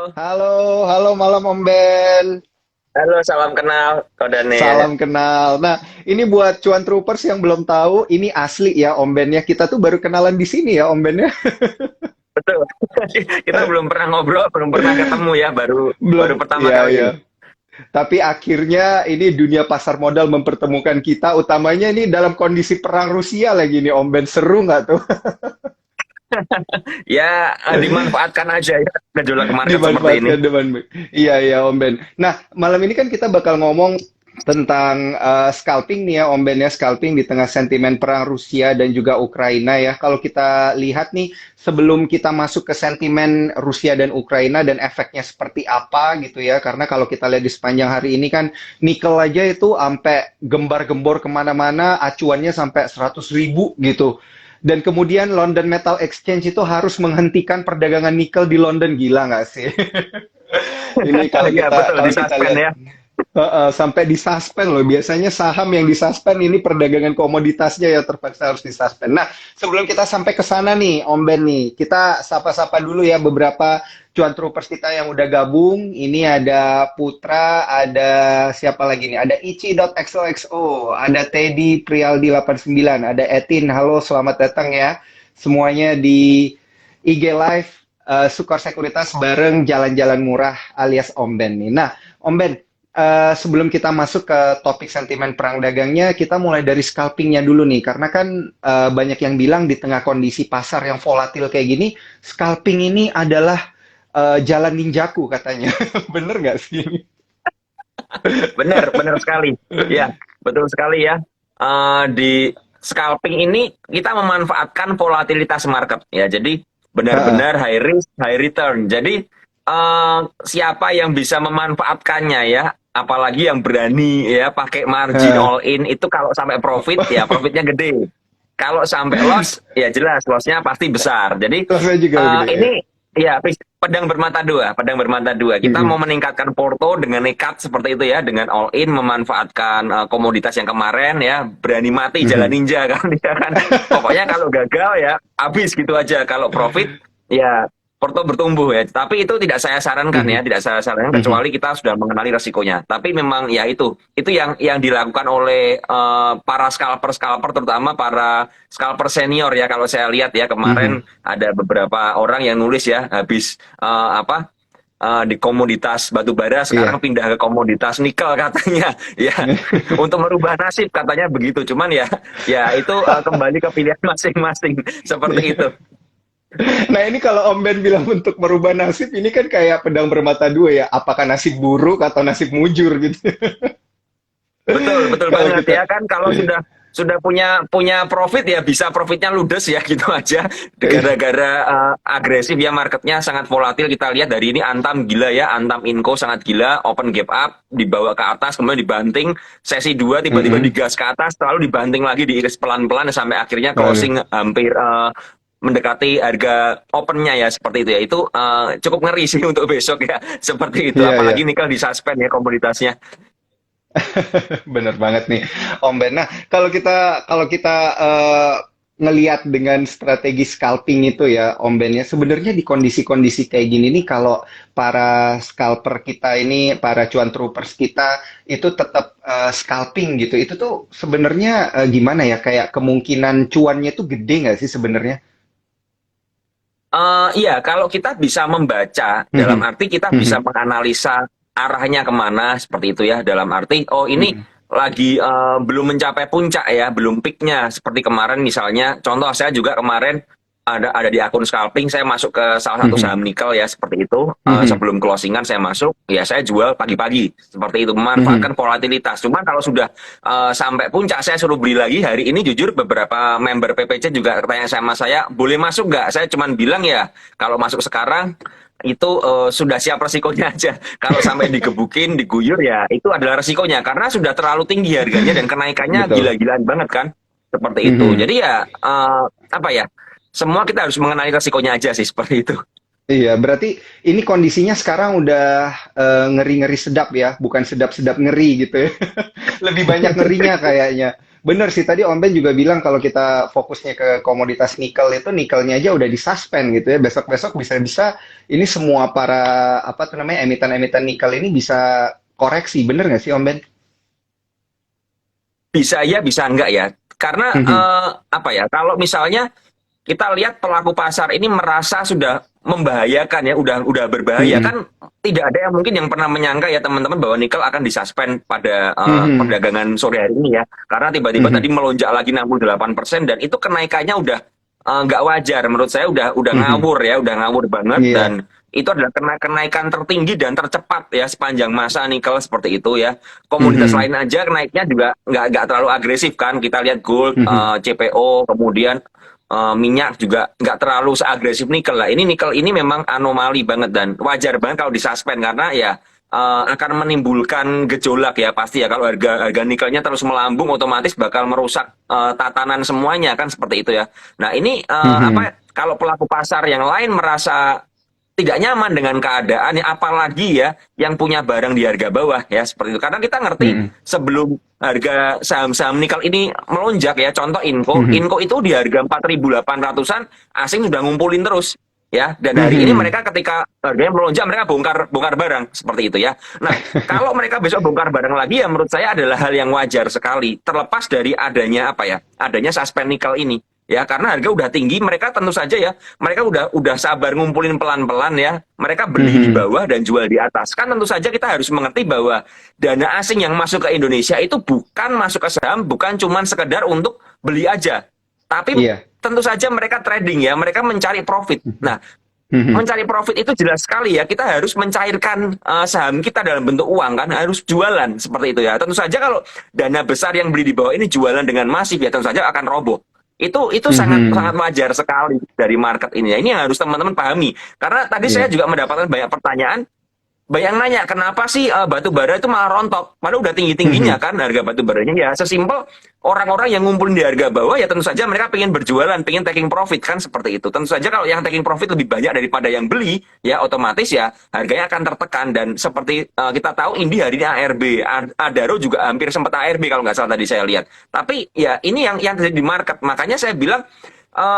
Halo, Halo, halo malam Om Ben. halo, salam kenal, Kak Daniel. Salam kenal. Nah, ini buat cuan troopers yang belum tahu, ini asli ya Om Ben ya. Kita tuh baru kenalan di sini ya Om Ben ya. Betul, kita belum pernah ngobrol, belum pernah ketemu ya, baru baru Belum, pertama ya kali ya. ini. Tapi akhirnya ini dunia pasar modal mempertemukan kita, utamanya ini dalam kondisi perang Rusia lagi nih Om Ben. Seru nggak tuh? Ya, dimanfaatkan aja ya gejolak market seperti ini. Dimanfaatkan depan. Iya, iya, Om Ben. Nah, malam ini kan kita bakal ngomong tentang scalping nih ya, Om Ben ya, scalping di tengah sentimen perang Rusia dan juga Ukraina ya. Kalau kita lihat nih, sebelum kita masuk ke sentimen Rusia dan Ukraina dan efeknya seperti apa gitu ya, karena kalau kita lihat di sepanjang hari ini kan, nikel aja itu sampai gembar-gembor kemana-mana, acuannya sampai 100.000 gitu. Dan kemudian London Metal Exchange itu harus menghentikan perdagangan nikel di London, gila nggak sih? Ini kalau Ya, kita betul, kalau di kita suspend lihat ya. sampai disuspend loh. Biasanya saham yang disuspend ini perdagangan komoditasnya ya terpaksa harus disuspend. Nah, sebelum kita sampai ke sana nih, Om Ben nih, kita sapa-sapa dulu ya beberapa cuan troopers kita yang udah gabung. Ini ada Putra, ada siapa lagi nih? Ada Ichi.xoxo, ada Teddy Prialdi 89, ada Etin. Halo, selamat datang ya. Semuanya di IG Live Sukor Sekuritas bareng Jalan-Jalan Murah alias Om Ben nih. Nah, Om Ben, sebelum kita masuk ke topik sentimen perang dagangnya, kita mulai dari scalpingnya dulu nih, karena kan banyak yang bilang di tengah kondisi pasar yang volatil kayak gini, scalping ini adalah jalan ninjaku katanya. Bener nggak sih? Benar, benar sekali. Ya, betul sekali ya. Di scalping ini kita memanfaatkan volatilitas market ya. Jadi Heeh. benar-benar high risk, high return. Jadi siapa yang bisa memanfaatkannya ya, apalagi yang berani ya pakai margin Heeh. all in itu kalau sampai profit ya profitnya gede. Kalau sampai loss ya jelas lossnya pasti besar. Jadi Rasanya juga gede ya. ini ya pedang bermata dua, pedang bermata dua. Kita mau Mm-mm. meningkatkan porto dengan nekat seperti itu ya, dengan all in memanfaatkan komoditas yang kemarin ya, berani mati jalan Mhm. ninja kan, ya kan. Pokoknya kalau gagal ya habis gitu aja. Kalau profit ya porto bertumbuh ya. Tapi itu tidak saya sarankan ya, Mhm. tidak saya sarankan Mhm. kecuali kita sudah mengenali resikonya. Tapi memang ya itu yang dilakukan oleh para scalper-scalper terutama para scalper senior ya kalau saya lihat ya Mhm. kemarin ada beberapa orang yang nulis ya habis apa di komoditas batu bara sekarang Iya. pindah ke komoditas nikel katanya ya untuk merubah nasib katanya begitu cuman ya ya itu kembali ke pilihan masing-masing seperti itu. Nah ini kalau Om Ben bilang untuk merubah nasib, ini kan kayak pedang bermata dua ya. Apakah nasib buruk atau nasib mujur gitu? Betul, betul Kalau banget kita, ya kan kalau sudah punya punya profit ya bisa profitnya ludes ya gitu aja gara-gara agresif ya marketnya sangat volatil kita lihat dari ini Antam gila ya Antam Inco sangat gila open gap up dibawa ke atas kemudian dibanting sesi 2 tiba-tiba mm-mm. digas ke atas lalu dibanting lagi diiris pelan-pelan sampai akhirnya Waduh. closing hampir mendekati harga opennya ya seperti itu ya itu cukup ngeri sih untuk besok ya seperti itu Iya, iya. apalagi nikel disuspend ya komoditasnya. Bener banget nih, Om Ben. Nah, kalau kita ngelihat dengan strategi scalping itu ya, Om Ben ya, sebenarnya di kondisi-kondisi kayak gini nih, kalau para scalper kita ini, para cuan troopers kita itu tetap scalping gitu, itu tuh sebenarnya gimana ya? Kayak kemungkinan cuannya tuh gede nggak sih sebenarnya? Iya, kalau kita bisa membaca, dalam Mhm. arti kita bisa Mhm. menganalisa arahnya kemana, seperti itu ya, dalam arti, oh ini Mhm. lagi belum mencapai puncak ya, belum peaknya, seperti kemarin misalnya, contoh saya juga kemarin ada di akun scalping, saya masuk ke salah satu Mhm. saham nikel ya, seperti itu, Mhm. sebelum closingan saya masuk, ya saya jual pagi-pagi, seperti itu, Mhm. memanfaatkan volatilitas. Cuma kalau sudah sampai puncak saya suruh beli lagi hari ini jujur beberapa member PPC juga tanya sama saya boleh masuk nggak saya cuman bilang ya kalau masuk sekarang itu sudah siap resikonya aja kalau sampai digebukin diguyur ya itu adalah resikonya karena sudah terlalu tinggi harganya dan kenaikannya Betul. gila-gilaan banget kan seperti itu Mhm. jadi ya apa ya semua kita harus mengenali resikonya aja sih seperti itu. Iya, berarti ini kondisinya sekarang udah ngeri-ngeri sedap ya, bukan sedap-sedap ngeri gitu ya. Lebih banyak ngerinya kayaknya. bener sih tadi Om Ben juga bilang kalau kita fokusnya ke komoditas nikel itu nikelnya aja udah disuspend gitu ya. Besok-besok bisa-bisa ini semua para apa tuh namanya emiten-emiten nikel ini bisa koreksi. Bener nggak sih Om Ben? Bisa ya, bisa enggak ya. Karena Mhm, apa ya? Kalau misalnya kita lihat pelaku pasar ini merasa sudah membahayakan ya, udah berbahaya mhm, kan, tidak ada yang mungkin yang pernah menyangka ya teman-teman bahwa nikel akan disuspend pada mhm, perdagangan sore hari ini ya, karena tiba-tiba tadi mhm, melonjak lagi 68% dan itu kenaikannya udah nggak wajar menurut saya, udah mhm. ngawur ya, udah ngawur banget, Iya. dan itu adalah kenaikan tertinggi dan tercepat ya sepanjang masa nikel seperti itu ya. Komoditas Mhm, lain aja naiknya juga nggak terlalu agresif kan. Kita lihat gold, mhm, CPO, kemudian minyak juga nggak terlalu seagresif nikel lah. Ini nikel ini memang anomali banget dan wajar banget kalau disuspend karena ya akan menimbulkan gejolak ya pasti ya, kalau harga harga nikelnya terus melambung otomatis bakal merusak tatanan semuanya kan seperti itu ya. Nah ini mhm, apa, kalau pelaku pasar yang lain merasa tidak nyaman dengan keadaan ya, apalagi ya yang punya barang di harga bawah ya seperti itu, karena kita ngerti mhm, sebelum harga saham-saham nikel ini melonjak ya, contoh Inco mhm, Inco itu di harga 4.800-an asing sudah ngumpulin terus ya, dan hari ini mhm. mereka ketika harganya melonjak mereka bongkar bongkar barang seperti itu ya. Nah kalau mereka besok bongkar barang lagi ya menurut saya adalah hal yang wajar sekali, terlepas dari adanya apa ya, adanya suspend nikel ini ya, karena harga udah tinggi, mereka tentu saja ya, mereka udah sabar ngumpulin pelan-pelan ya, mereka beli di Mhm. bawah dan jual di atas, kan tentu saja kita harus mengerti bahwa dana asing yang masuk ke Indonesia itu bukan masuk ke saham, bukan cuman sekedar untuk beli aja, tapi Iya. tentu saja mereka trading ya, mereka mencari profit. Mhm, Nah, mhm, mencari profit itu jelas sekali ya, kita harus mencairkan saham kita dalam bentuk uang kan, harus jualan seperti itu ya. Tentu saja kalau dana besar yang beli di bawah ini jualan dengan masif ya tentu saja akan roboh. Itu sangat sangat mhm. wajar sekali dari market ini ya. Ini yang harus teman-teman pahami. Karena tadi saya Iya. juga mendapatkan banyak pertanyaan, banyak nanya kenapa sih batu bara itu malah rontok, padahal udah tinggi-tingginya Mhm, kan harga batu baranya. Ya sesimpel orang-orang yang ngumpulin di harga bawah ya tentu saja mereka pengen berjualan, pengen taking profit kan seperti itu. Tentu saja kalau yang taking profit lebih banyak daripada yang beli ya otomatis ya harganya akan tertekan, dan seperti kita tahu Indi hari ini ARB, Adaro juga hampir sempat ARB kalau nggak salah tadi saya lihat. Tapi ya ini yang terjadi di market, makanya saya bilang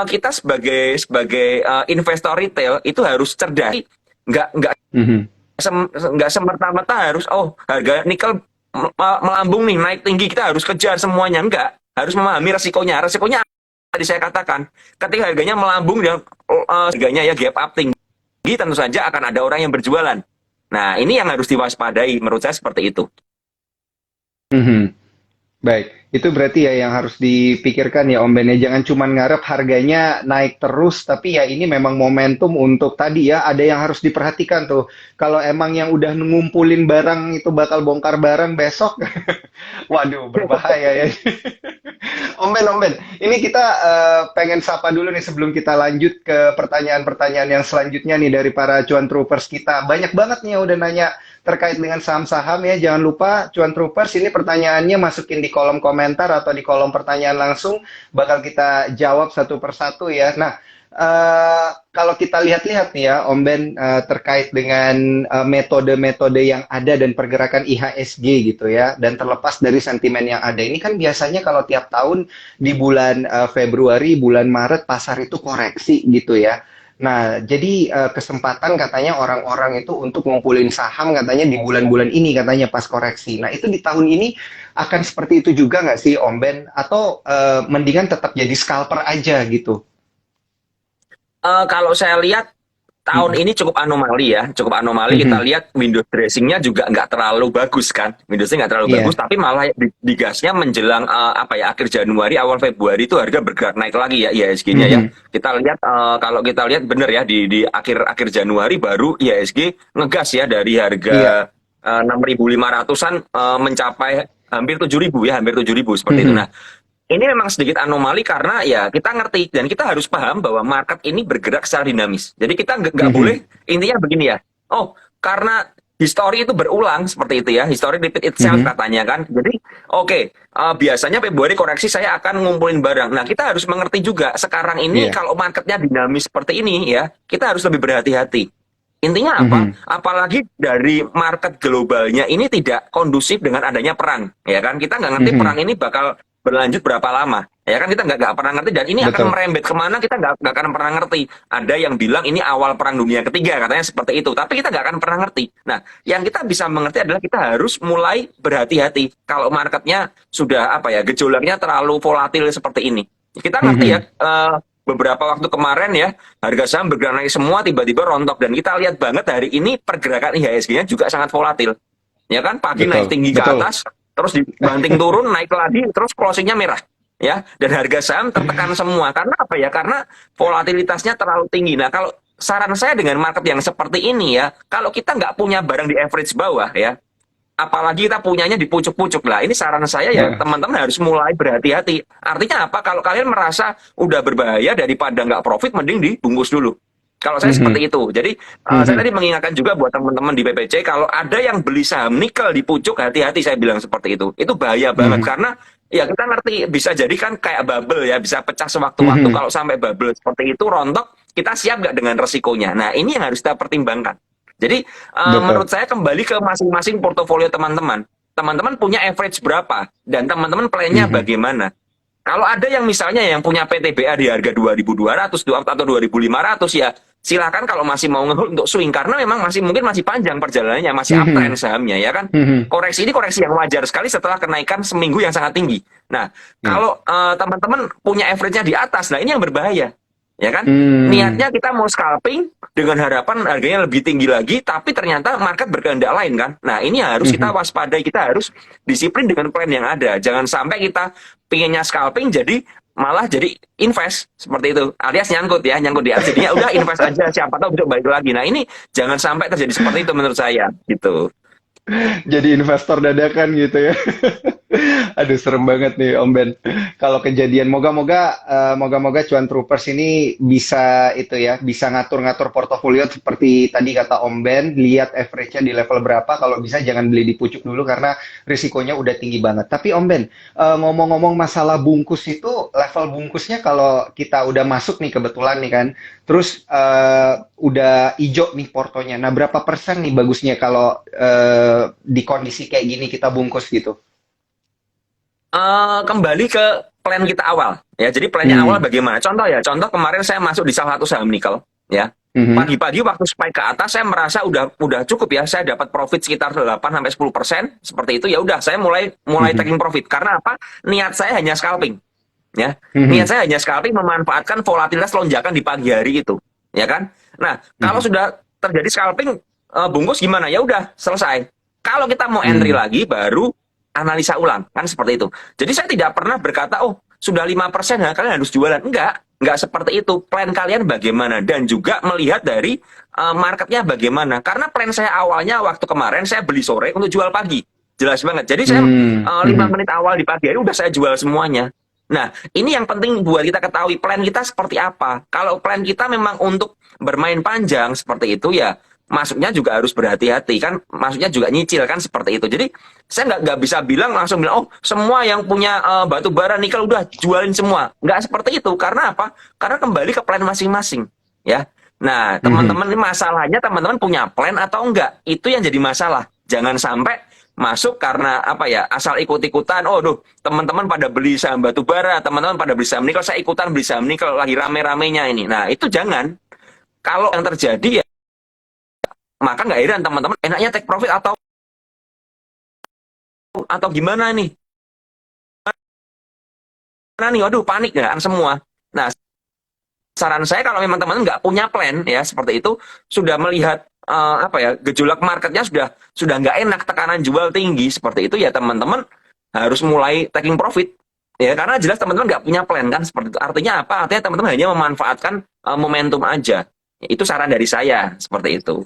kita sebagai sebagai investor retail itu harus cerdas, nggak mhm. nggak semerta-merta harus harga nikel melambung nih, naik tinggi kita harus kejar semuanya, enggak, harus memahami resikonya tadi saya katakan, ketika harganya melambung dan harganya ya gap up tinggi, tentu saja akan ada orang yang berjualan. Nah ini yang harus diwaspadai menurut saya seperti itu. Mhm. Baik, itu berarti ya yang harus dipikirkan ya Om Ben ya. Jangan cuma ngarep harganya naik terus, tapi ya ini memang momentum untuk tadi ya, ada yang harus diperhatikan tuh. Kalau emang yang udah ngumpulin barang itu bakal bongkar barang besok, waduh berbahaya ya. Om Ben, ini kita pengen sapa dulu nih sebelum kita lanjut ke pertanyaan-pertanyaan yang selanjutnya nih dari para cuan troopers kita. Banyak banget nih yang udah nanya terkait dengan saham-saham ya. Jangan lupa cuan troopers ini pertanyaannya masukin di kolom komentar atau di kolom pertanyaan langsung. Bakal kita jawab satu persatu ya. Nah, kalau kita lihat-lihat nih ya, Om Ben, terkait dengan metode-metode yang ada dan pergerakan IHSG gitu ya, dan terlepas dari sentimen yang ada ini kan biasanya kalau tiap tahun di bulan Februari, bulan Maret pasar itu koreksi gitu ya. Nah, jadi kesempatan katanya orang-orang itu untuk ngumpulin saham katanya di bulan-bulan ini katanya pas koreksi. Nah, itu di tahun ini akan seperti itu juga nggak sih Om Ben? Atau mendingan tetap jadi scalper aja gitu? Kalau saya lihat tahun Mhm. ini cukup anomali ya, cukup anomali. Kita Mhm. lihat window dressingnya juga nggak terlalu bagus kan, windowsnya nggak terlalu bagus, Iya. tapi malah digasnya menjelang apa ya, akhir Januari awal Februari itu harga bergerak naik lagi ya IHSG-nya ya. Mhm. Kita lihat kalau kita lihat bener ya di akhir akhir Januari baru IHSG ngegas ya dari Iya. harga 6.500-an mencapai hampir 7.000 ya, hampir 7.000 seperti itu. Mhm. Nah, ini memang sedikit anomali karena ya kita ngerti dan kita harus paham bahwa market ini bergerak secara dinamis. Jadi kita nggak boleh, Mhm. intinya begini ya. Oh, karena history itu berulang seperti itu ya. History repeat itself Mhm. katanya kan. Jadi oke, biasanya Februari koreksi saya akan ngumpulin barang. Nah, kita harus mengerti juga sekarang ini Iya. kalau marketnya dinamis seperti ini ya, kita harus lebih berhati-hati. Intinya apa? Mhm. Apalagi dari market globalnya ini tidak kondusif dengan adanya perang, ya kan? Kita nggak ngerti perang Mhm. ini bakal berlanjut berapa lama. Ya kan kita nggak pernah ngerti dan ini akan Betul. merembet kemana kita nggak akan pernah ngerti. Ada yang bilang ini awal Perang Dunia Ketiga katanya seperti itu, tapi kita nggak akan pernah ngerti. Nah, yang kita bisa mengerti adalah kita harus mulai berhati-hati kalau marketnya sudah apa ya gejolaknya terlalu volatil seperti ini. Kita ngerti ya Mhm. beberapa waktu kemarin ya harga saham bergerak naik semua tiba-tiba rontok dan kita lihat banget hari ini pergerakan IHSG-nya juga sangat volatil. Ya kan pagi naik Betul. tinggi ke Betul. atas, terus dibanting turun naik lagi, terus closingnya merah. Ya, dan harga saham tertekan semua. Karena apa ya? Karena volatilitasnya terlalu tinggi. Nah, kalau saran saya dengan market yang seperti ini ya, kalau kita nggak punya barang di average bawah ya, apalagi kita punyanya di pucuk-pucuk lah. Ini saran saya ya, Nah. teman-teman harus mulai berhati-hati. Artinya apa? Kalau kalian merasa udah berbahaya daripada nggak profit, mending dibungkus dulu. Kalau saya Mhm. seperti itu. Jadi saya Mhm. tadi mengingatkan juga buat teman-teman di PPC, kalau ada yang beli saham nikel di pucuk, hati-hati saya bilang seperti itu. Itu bahaya banget Mhm. karena ya kita ngerti bisa jadi kan kayak bubble ya, bisa pecah sewaktu-waktu. Mhm. Kalau sampai bubble seperti itu rontok, kita siap nggak dengan resikonya? Nah ini yang harus kita pertimbangkan. Jadi menurut Betul. saya kembali ke masing-masing portofolio teman-teman. Teman-teman punya average berapa dan teman-teman plannya Mhm. bagaimana? Kalau ada yang misalnya yang punya PTBA di harga 2.200 atau 2.500 ya silakan kalau masih mau ngehold untuk swing karena memang mungkin masih panjang perjalanannya, masih uptrend Mhm. sahamnya ya kan. Mhm. Koreksi ini koreksi yang wajar sekali setelah kenaikan seminggu yang sangat tinggi. Nah, Ya. kalau teman-teman punya average-nya di atas, nah ini yang berbahaya. Ya kan? Hmm. Niatnya kita mau scalping dengan harapan harganya lebih tinggi lagi, tapi ternyata market berkehendak lain kan. Nah, ini harus kita Mhm. waspadai, kita harus disiplin dengan plan yang ada. Jangan sampai kita pinginnya scalping jadi malah jadi invest seperti itu. Alias nyangkut ya, nyangkut di atas jadinya udah invest aja siapa tahu besok balik lagi. Nah, ini jangan sampai terjadi seperti itu menurut saya gitu. Jadi investor dadakan gitu ya. Aduh, serem banget nih Om Ben. Kalau kejadian, moga-moga Cuan Troopers ini bisa itu ya, bisa ngatur-ngatur portofolio seperti tadi kata Om Ben, lihat average-nya di level berapa. Kalau bisa jangan beli di pucuk dulu karena risikonya udah tinggi banget. Tapi Om Ben, ngomong-ngomong masalah bungkus itu, level bungkusnya kalau kita udah masuk nih kebetulan nih kan, terus udah ijo nih portonya. Nah, berapa persen nih bagusnya kalau di kondisi kayak gini kita bungkus gitu? Kembali ke plan kita awal ya. Jadi plannya awal Hmm. bagaimana? Contoh ya, contoh kemarin saya masuk di salah satu saham nikel ya. Mhm. Pagi-pagi waktu spike ke atas saya merasa udah cukup ya. Saya dapat profit sekitar 8 sampai 10% seperti itu ya udah saya mulai mulai Mhm. taking profit. Karena apa? Niat saya hanya scalping ya. Niat Mhm. saya hanya scalping memanfaatkan volatilitas lonjakan di pagi hari itu, ya kan? Nah, kalau Mhm. sudah terjadi scalping bungkus gimana? Ya udah selesai. Kalau kita mau entry Mmm. lagi baru analisa ulang kan seperti itu. Jadi saya tidak pernah berkata, "Oh, sudah 5% ya, kalian harus jualan." Enggak seperti itu. Plan kalian bagaimana dan juga melihat dari marketnya bagaimana. Karena plan saya awalnya waktu kemarin saya beli sore untuk jual pagi. Jelas banget. Jadi saya Mmm. 5 Mhm. menit awal di pagi hari udah saya jual semuanya. Nah, ini yang penting buat kita ketahui plan kita seperti apa. Kalau plan kita memang untuk bermain panjang seperti itu ya masuknya juga harus berhati-hati kan, masuknya juga nyicil kan seperti itu. Jadi saya nggak bisa bilang langsung bilang oh semua yang punya batu bara nikel udah jualin semua. Nggak seperti itu karena apa? Karena kembali ke plan masing-masing ya. Nah Mhm. teman-teman ini masalahnya teman-teman punya plan atau enggak itu yang jadi masalah. Jangan sampai masuk karena apa ya asal ikut-ikutan. Oh, duh, teman-teman pada beli saham batu bara, teman-teman pada beli saham nikel, saya ikutan beli saham nikel lagi rame-ramenya ini. Nah, itu jangan. Kalau yang terjadi ya, maka nggak heran teman-teman enaknya take profit atau gimana nih? Mana nih? Waduh, panik kan semua. Nah, saran saya kalau memang teman-teman nggak punya plan ya seperti itu, sudah melihat apa ya gejolak marketnya sudah nggak enak, tekanan jual tinggi seperti itu ya teman-teman harus mulai taking profit ya karena jelas teman-teman nggak punya plan kan seperti itu. Artinya apa? Artinya teman-teman hanya memanfaatkan momentum aja. Itu saran dari saya seperti itu.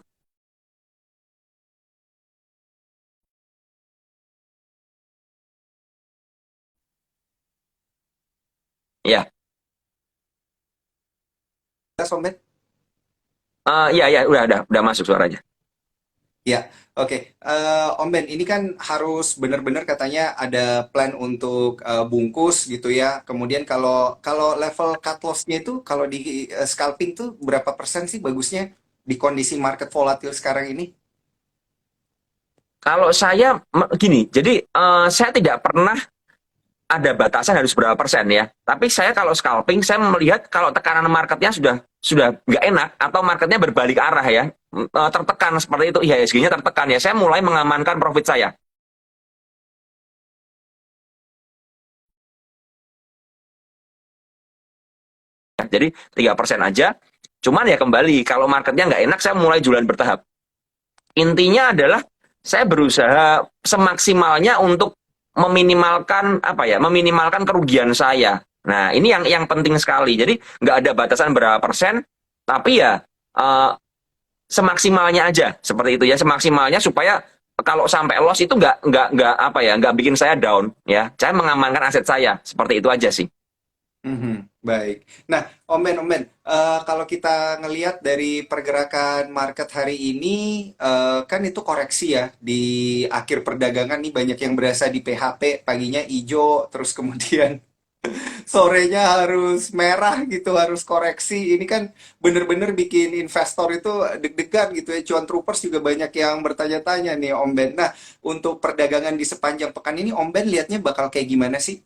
Ya, Sombet? iya ya udah masuk suaranya. Ya, oke. Om Ben, ini kan harus benar-benar katanya ada plan untuk bungkus gitu ya. Kemudian kalau kalau level cut loss-nya itu kalau di scalping tuh berapa persen sih bagusnya di kondisi market volatil sekarang ini? Kalau saya gini, jadi saya tidak pernah ada batasan harus berapa persen ya. Tapi saya kalau scalping, saya melihat kalau tekanan marketnya sudah nggak enak atau marketnya berbalik arah ya, tertekan seperti itu, IHSG-nya tertekan ya, saya mulai mengamankan profit saya. Jadi 3% aja. Cuman ya kembali, kalau marketnya nggak enak, saya mulai jualan bertahap. Intinya adalah saya berusaha semaksimalnya untuk meminimalkan apa ya, meminimalkan kerugian saya. Nah, ini yang penting sekali. Jadi nggak ada batasan berapa persen, tapi ya semaksimalnya aja seperti itu ya, semaksimalnya supaya kalau sampai loss itu nggak apa ya, nggak bikin saya down ya. Saya mengamankan aset saya seperti itu aja sih. Baik. Nah, Om Ben, kalau kita ngelihat dari pergerakan market hari ini, kan itu koreksi ya di akhir perdagangan nih banyak yang berasa di PHP, paginya hijau, terus kemudian sorenya harus merah gitu, harus koreksi. Ini kan bener-bener bikin investor itu deg-degan gitu ya. Cuan troopers juga banyak yang bertanya-tanya nih, Om Ben. Nah, untuk perdagangan di sepanjang pekan ini, Om Ben lihatnya bakal kayak gimana sih?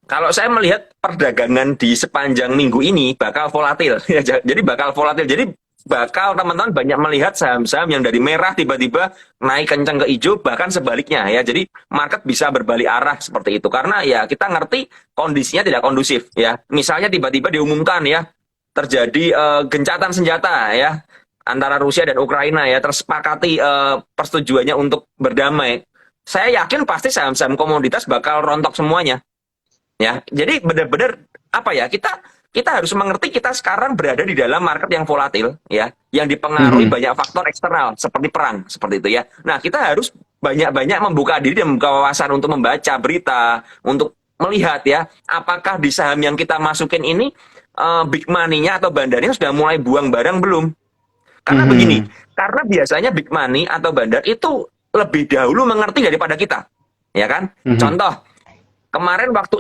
Kalau saya melihat perdagangan di sepanjang minggu ini bakal volatil, ya, jadi bakal volatil. Jadi bakal teman-teman banyak melihat saham-saham yang dari merah tiba-tiba naik kencang ke hijau, bahkan sebaliknya ya. Jadi market bisa berbalik arah seperti itu karena ya kita ngerti kondisinya tidak kondusif ya. Misalnya tiba-tiba diumumkan ya terjadi gencatan senjata ya antara Rusia dan Ukraina ya, tersepakati persetujuannya untuk berdamai. Saya yakin pasti saham-saham komoditas bakal rontok semuanya. Ya, jadi benar-benar apa ya, kita harus mengerti kita sekarang berada di dalam market yang volatil ya, yang dipengaruhi banyak faktor eksternal seperti perang seperti itu ya. Nah, kita harus banyak-banyak membuka diri dan membuka wawasan untuk membaca berita, untuk melihat ya, apakah di saham yang kita masukin ini big money-nya atau bandarnya sudah mulai buang barang belum? Karena begini, karena biasanya big money atau bandar itu lebih dahulu mengerti daripada kita, ya kan? Contoh kemarin waktu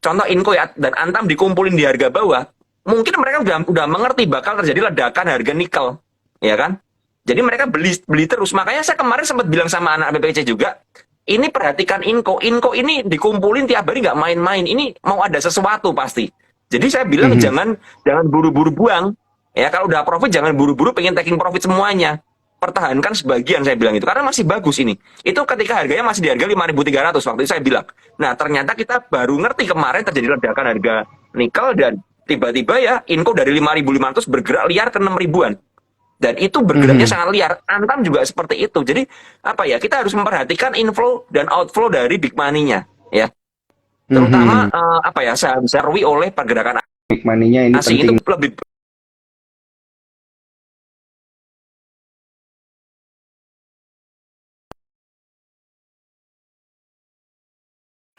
contoh Inco ya, dan Antam dikumpulin di harga bawah, mungkin mereka udah mengerti bakal terjadi ledakan harga nikel, ya kan? Jadi mereka beli terus. Makanya saya kemarin sempat bilang sama anak BPC juga, ini perhatikan Inco ini dikumpulin tiap hari nggak main-main. Ini mau ada sesuatu pasti. Jadi saya bilang jangan buru-buru buang. Ya kalau udah profit jangan buru-buru pengen taking profit semuanya. Pertahankan sebagian, saya bilang itu karena masih bagus ini. Itu ketika harganya masih di harga 5.300 waktu itu saya bilang. Nah, ternyata kita baru ngerti kemarin terjadi ledakan harga nikel dan tiba-tiba ya Inco dari 5.500 bergerak liar ke 6.000-an. Dan itu bergeraknya sangat liar. Antam juga seperti itu. Jadi apa ya? Kita harus memperhatikan inflow dan outflow dari big money-nya ya. Terutama apa ya? Saham diserwi oleh pergerakan Big money-nya ini asing penting. itu lebih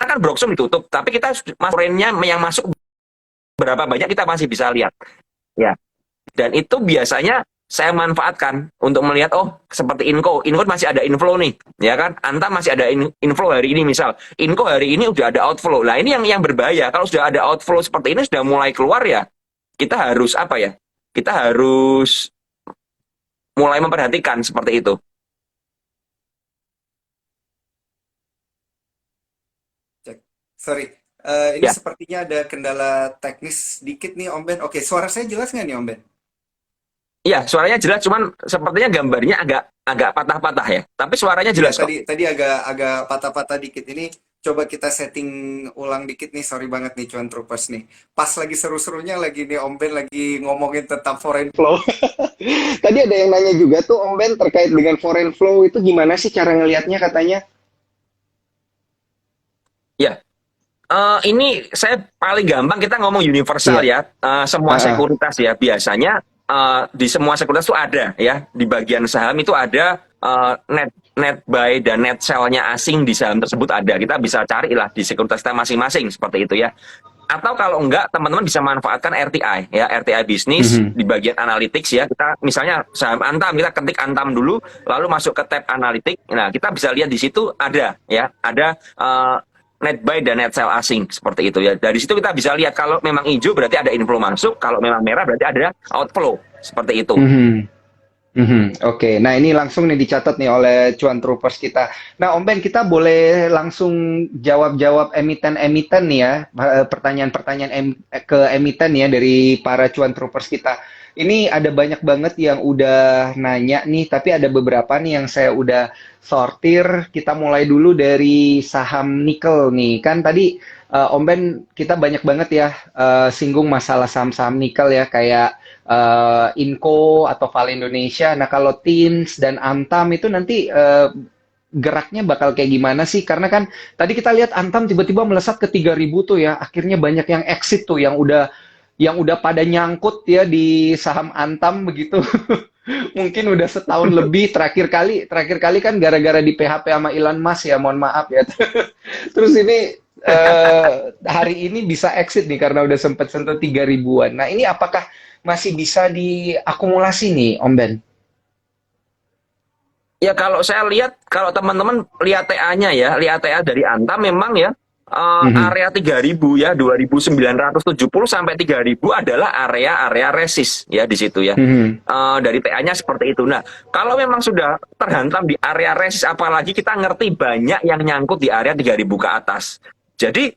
kan Broxum ditutup, tapi kita foreign-nya yang masuk berapa banyak kita masih bisa lihat. Ya. Dan itu biasanya saya manfaatkan untuk melihat seperti Inco masih ada inflow nih, ya kan? Antam masih ada inflow hari ini misal. Inco hari ini udah ada outflow. Nah, ini yang berbahaya. Kalau sudah ada outflow seperti ini sudah mulai keluar ya, kita harus apa ya? Kita harus mulai memperhatikan seperti itu. Cek. Sorry, ini Ya. sepertinya ada kendala teknis dikit nih, Om Ben. Oke, suara saya jelas nggak nih, Om Ben? Iya, suaranya jelas, cuman sepertinya gambarnya agak patah-patah ya. Tapi suaranya Iya, jelas kok. tadi agak patah-patah dikit. Ini coba kita setting ulang dikit nih. Sorry banget nih, Cuan Troopers nih. Pas lagi seru-serunya lagi nih, Om Ben lagi ngomongin tentang foreign. Flow. Tadi ada yang nanya juga tuh Om Ben terkait dengan foreign flow itu gimana sih cara ngelihatnya katanya? Ya, ini saya paling gampang kita ngomong universal Iya. ya. Semua sekuritas ya biasanya di semua sekuritas itu ada ya. Di bagian saham itu ada net buy dan net sell-nya asing di saham tersebut ada. Kita bisa cari lah di sekuritas kita masing-masing seperti itu ya. Atau kalau enggak, teman-teman bisa manfaatkan RTI ya, RTI bisnis di bagian analytics ya. Kita misalnya saham Antam, kita ketik Antam dulu, lalu masuk ke tab analitik. Nah, kita bisa lihat di situ ada ya, ada net buy dan net sell asing seperti itu ya. Dari situ kita bisa lihat kalau memang hijau berarti ada inflow masuk, kalau memang merah berarti ada outflow seperti itu. Oke, nah ini langsung nih dicatat nih oleh Cuan Troopers kita. Nah, Om Ben, kita boleh langsung jawab-jawab emiten-emiten nih ya, pertanyaan-pertanyaan ke emiten ya dari para Cuan Troopers kita. Ini ada banyak banget yang udah nanya nih, tapi ada beberapa nih yang saya udah sortir. Kita mulai dulu dari saham nikel nih. Kan tadi Om Ben kita banyak banget ya singgung masalah saham-saham nikel ya, kayak Inco atau Vale Indonesia. Nah, kalau Tins dan Antam itu nanti geraknya bakal kayak gimana sih? Karena kan tadi kita lihat Antam tiba-tiba melesat ke 3.000 tuh ya. Akhirnya banyak yang exit tuh yang udah pada nyangkut ya di saham Antam begitu. Mungkin udah setahun lebih, terakhir kali kan gara-gara di PHP sama Elon Musk ya, mohon maaf ya. Terus ini hari ini bisa exit nih karena udah sempet sentuh 3.000-an. Nah, ini apakah masih bisa diakumulasi nih, Om Ben? Ya kalau saya lihat, kalau teman-teman lihat TA-nya ya, lihat TA dari Antam memang ya Mhm. area 3.000 ya, 2.970 sampai 3.000 adalah area-area resist ya di situ ya. Mhm. Dari TA-nya seperti itu. Nah, kalau memang sudah terhantam di area resist, apalagi kita ngerti banyak yang nyangkut di area 3.000 ke atas. Jadi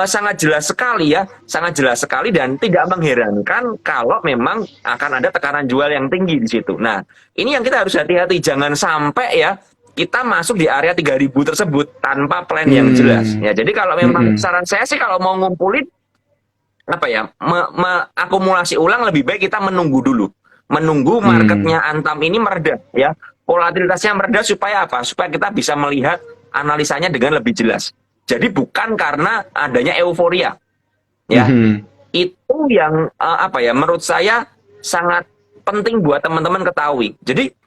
sangat jelas sekali ya, sangat jelas sekali dan tidak mengherankan kalau memang akan ada tekanan jual yang tinggi di situ. Nah, ini yang kita harus hati-hati, jangan sampai ya kita masuk di area 3.000 tersebut tanpa plan yang jelas. Hmm. Ya, jadi kalau memang Mhm. saran saya sih kalau mau ngumpulin apa ya, akumulasi ulang lebih baik kita menunggu dulu. Menunggu Hmm. marketnya Antam ini mereda ya. Volatilitasnya mereda supaya apa? Supaya kita bisa melihat analisanya dengan lebih jelas. Jadi bukan karena adanya euforia ya. Mhm. Itu yang apa ya, menurut saya sangat penting buat teman-teman ketahui. Jadi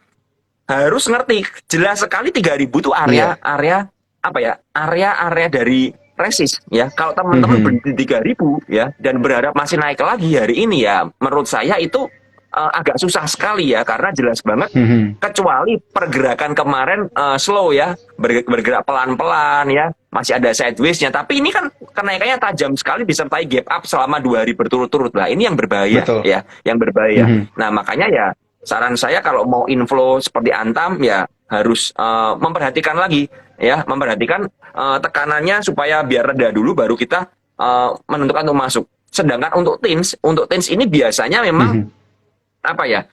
harus ngerti jelas sekali 3.000 itu Iya. area-area apa ya, area-area dari resist ya. Kalau teman-teman Mhm. berhenti 3.000 ya dan berharap masih naik lagi hari ini ya, menurut saya itu agak susah sekali ya, karena jelas banget Mhm. kecuali pergerakan kemarin slow ya, bergerak pelan-pelan ya, masih ada sideways-nya, tapi ini kan kenaikannya tajam sekali disertai gap up selama 2 hari berturut-turut lah, ini yang berbahaya Betul. ya, yang berbahaya. Mhm. Nah makanya ya saran saya kalau mau inflow seperti Antam ya harus memperhatikan lagi ya, memperhatikan tekanannya supaya biar reda dulu baru kita menentukan untuk masuk. Sedangkan untuk tins ini biasanya memang Mhm. apa ya,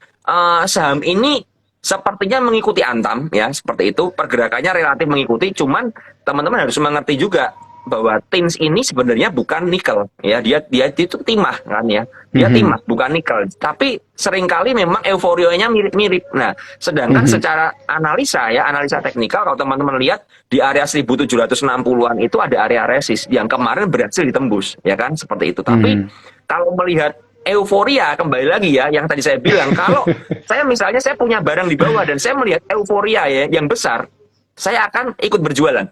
saham ini sepertinya mengikuti Antam ya, seperti itu pergerakannya relatif mengikuti, cuman teman-teman harus mengerti juga bahwa tins ini sebenarnya bukan nikel ya, dia itu timah kan ya, dia timah Mhm. bukan nikel, tapi seringkali memang euforianya mirip-mirip. Nah sedangkan Mhm. secara analisa ya, analisa teknikal, kalau teman-teman lihat di area 1760-an itu ada area resist yang kemarin berhasil ditembus ya kan, seperti itu. Tapi Mhm. kalau melihat euforia, kembali lagi ya yang tadi saya bilang, kalau saya misalnya saya punya barang di bawah dan saya melihat euforia ya yang besar, saya akan ikut berjualan.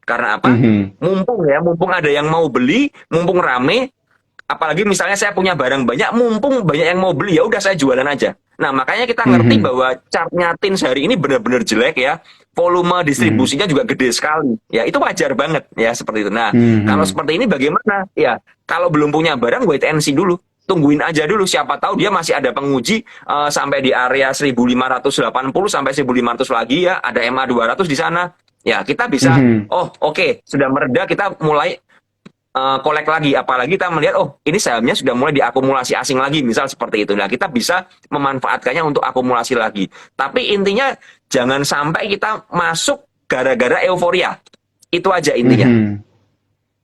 Karena apa? Mhm. Mumpung ada yang mau beli, mumpung rame, apalagi misalnya saya punya barang banyak, mumpung banyak yang mau beli, ya udah saya jualan aja. Nah makanya kita ngerti Mhm. bahwa chartnya Tins hari ini benar-benar jelek ya, volume Mhm. distribusinya juga gede sekali, ya itu wajar banget ya seperti itu. Nah kalau Mhm. seperti ini bagaimana? Ya kalau belum punya barang, wait and see dulu, tungguin aja dulu, siapa tahu dia masih ada penguji sampai di area 1580 sampai 1500 lagi ya, ada MA 200 di sana. Ya kita bisa, Mhm. oh oke, sudah mereda, kita mulai kolek lagi, apalagi kita melihat oh ini sahamnya sudah mulai diakumulasi asing lagi, misal seperti itu. Nah kita bisa memanfaatkannya untuk akumulasi lagi, tapi intinya jangan sampai kita masuk gara-gara euforia, itu aja intinya, Mhm.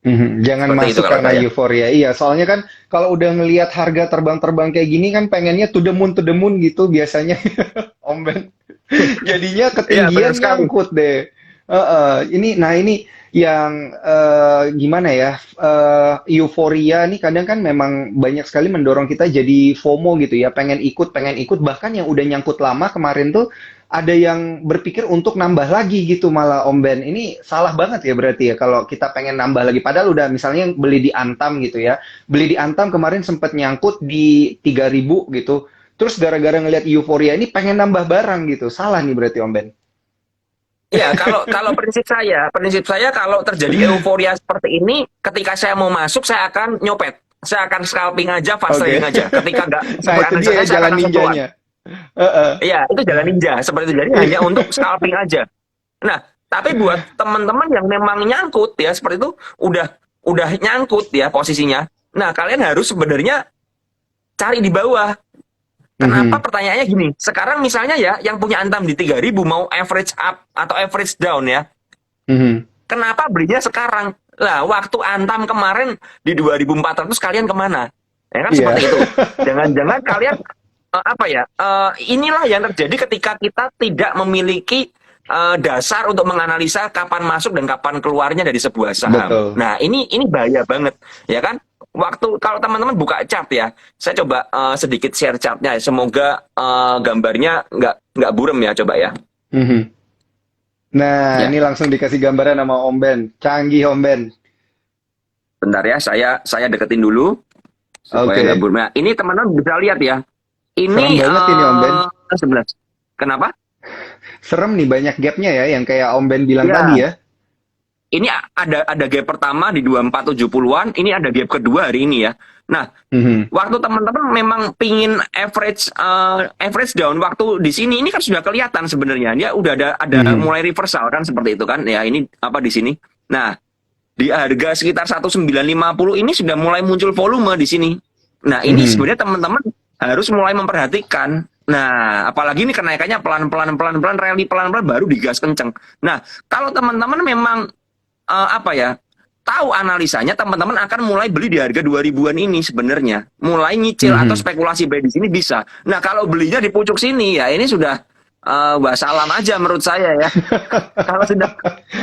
Mhm. Jangan seperti itu masuk kalau karena saya. euforia. Iya, soalnya kan kalau udah ngelihat harga terbang-terbang kayak gini kan pengennya to the moon gitu biasanya, Om Ben. Jadinya Iya benar ketinggian sekali. nyangkut deh. Ini yang gimana ya? Euforia nih kadang kan memang banyak sekali mendorong kita jadi FOMO gitu ya, pengen ikut, bahkan yang udah nyangkut lama kemarin tuh ada yang berpikir untuk nambah lagi gitu malah Om Ben. Ini salah banget ya berarti ya kalau kita pengen nambah lagi. Padahal udah misalnya beli di Antam gitu ya. Beli di Antam kemarin sempat nyangkut di 3.000 gitu. Terus gara-gara ngelihat euforia ini pengen nambah barang gitu. Salah nih berarti Om Ben. Iya, kalau kalau prinsip saya kalau terjadi euforia seperti ini, ketika saya mau masuk, saya akan nyopet. Saya akan scalping aja, fast trading Oke. aja. Ketika nggak Nah sesuai itu analisa dia saya ya akan jalan langsung keluar. ninjanya. Heeh. Iya, itu jalan ninja seperti itu. Jadi hanya untuk scalping aja. Nah, tapi buat teman-teman yang memang nyangkut ya seperti itu, udah nyangkut ya posisinya. Nah, kalian harus sebenarnya cari di bawah. Kenapa Mhm. pertanyaannya gini? Sekarang misalnya ya, yang punya Antam di 3.000 mau average up atau average down ya. Mhm. Kenapa belinya sekarang? Lah, waktu Antam kemarin di 2.400 kalian kemana? Ya kan Iya. seperti itu. Jangan-jangan kalian apa ya? Inilah yang terjadi ketika kita tidak memiliki dasar untuk menganalisa kapan masuk dan kapan keluarnya dari sebuah saham. Betul. Nah, ini bahaya banget, ya kan? Waktu kalau teman-teman buka chart ya, saya coba sedikit share chartnya. Ya. Semoga gambarnya nggak burem ya, coba ya. Mhm. Nah, Ya, ini langsung dikasih gambaran sama Om Ben. Canggih Om Ben. bentar ya, saya deketin dulu supaya nggak Oke. burem. Nah, ini teman-teman bisa lihat ya. Serem Ini banget ini Om Ben. 11. Kenapa? Serem nih banyak gapnya ya, yang kayak Om Ben bilang tadi Ya, ya. ini ada gap pertama di 2470-an, ini ada gap kedua hari ini ya. Nah, Mhm. waktu teman-teman memang pingin average down waktu di sini ini kan sudah kelihatan sebenarnya dia udah ada Mhm. mulai reversal kan seperti itu kan ya ini apa di sini. Nah, di harga sekitar 1950 ini sudah mulai muncul volume di sini. Nah, ini Mhm. sebenarnya teman-teman harus mulai memperhatikan. Nah, apalagi ini kenaikannya pelan-pelan pelan-pelan rally pelan-pelan baru digas kenceng. Nah, kalau teman-teman memang apa ya tahu analisanya teman-teman akan mulai beli di harga 2000-an ini sebenarnya mulai nyicil atau Mhm. spekulasi beli di sini bisa. Nah kalau belinya di pucuk sini ya ini sudah wassalam aja menurut saya ya. Kalau sudah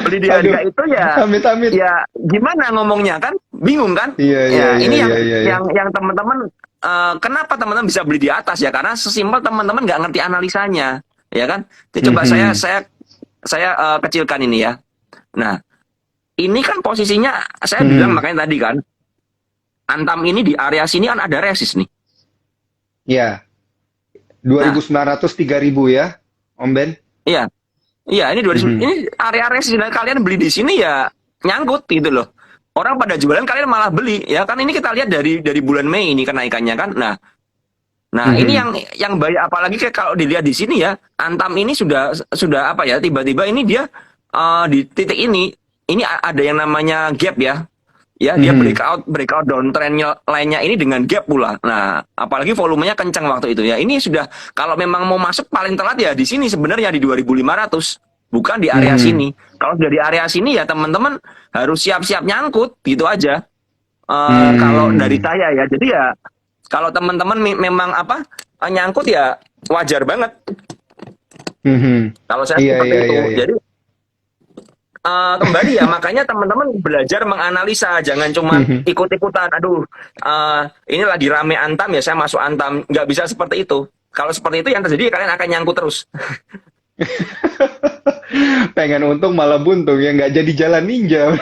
beli di Aduh, harga itu ya amit-amit. ya gimana ngomongnya kan bingung kan Iya, iya, ya iya, ini yang iya, iya, iya. yang yang teman-teman kenapa teman-teman bisa beli di atas ya karena sesimpel teman-teman nggak ngerti analisanya ya kan. Jadi coba saya Mhm. saya saya kecilkan ini ya. Nah ini kan posisinya saya bilang Mhm. makanya tadi kan Antam ini di area sini kan ada resist nih. Ya, Nah, 2.900 3.000 ya, Om Ben. iya, iya ini 2000 Mhm. ini area resist dan kalian beli di sini ya nyangkut gitu loh. Orang pada jualan kalian malah beli ya kan ini kita lihat dari bulan Mei ini kenaikannya kan. Nah, nah ini Mhm. yang bahaya apalagi kayak kalau dilihat di sini ya Antam ini sudah apa ya tiba-tiba ini dia di titik ini ada yang namanya gap ya. Ya dia Mhm. breakout downtrend lainnya ini dengan gap pula. Nah, apalagi volumenya kencang waktu itu ya. Ini sudah kalau memang mau masuk paling telat ya di sini sebenarnya di 2500 bukan di area Mhm. sini. Kalau sudah di area sini ya teman-teman harus siap-siap nyangkut gitu aja. Kalau dari Hmm. saya ya. Jadi ya kalau teman-teman memang apa nyangkut ya wajar banget. Mhm. Kalau saya Iya, seperti iya, itu. iya, iya. Jadi kembali ya makanya teman-teman belajar menganalisa jangan cuma Mhm. ikut-ikutan aduh ini lagi rame Antam ya saya masuk Antam nggak bisa seperti itu kalau seperti itu yang terjadi kalian akan nyangkut terus. Pengen untung malah buntung ya, nggak jadi jalan ninja.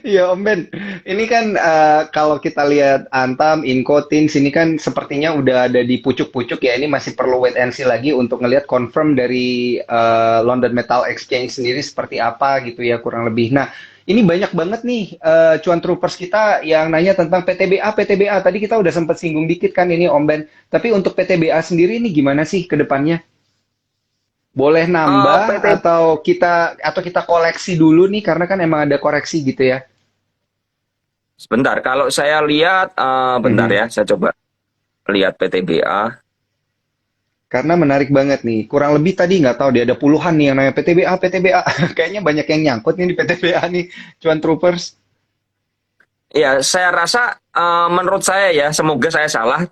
Iya Om Ben, ini kan kalau kita lihat Antam, Inco, Tins ini kan sepertinya udah ada di pucuk-pucuk ya. Ini masih perlu wait and see lagi untuk ngelihat confirm dari London Metal Exchange sendiri seperti apa gitu ya kurang lebih. Nah, ini banyak banget nih cuan troopers kita yang nanya tentang PTBA, PTBA. Tadi kita udah sempat singgung dikit kan ini Om Ben. Tapi untuk PTBA sendiri ini gimana sih ke depannya? Boleh nambah PT atau kita koleksi dulu nih karena kan emang ada koreksi gitu ya. sebentar kalau saya lihat bentar Mhm. ya saya coba lihat PTBA. Karena menarik banget nih. Kurang lebih tadi nggak tahu dia ada puluhan nih yang nanya PTBA, PTBA. Kayaknya banyak yang nyangkut nih di PTBA nih, cuan troopers. Ya saya rasa menurut saya ya semoga saya salah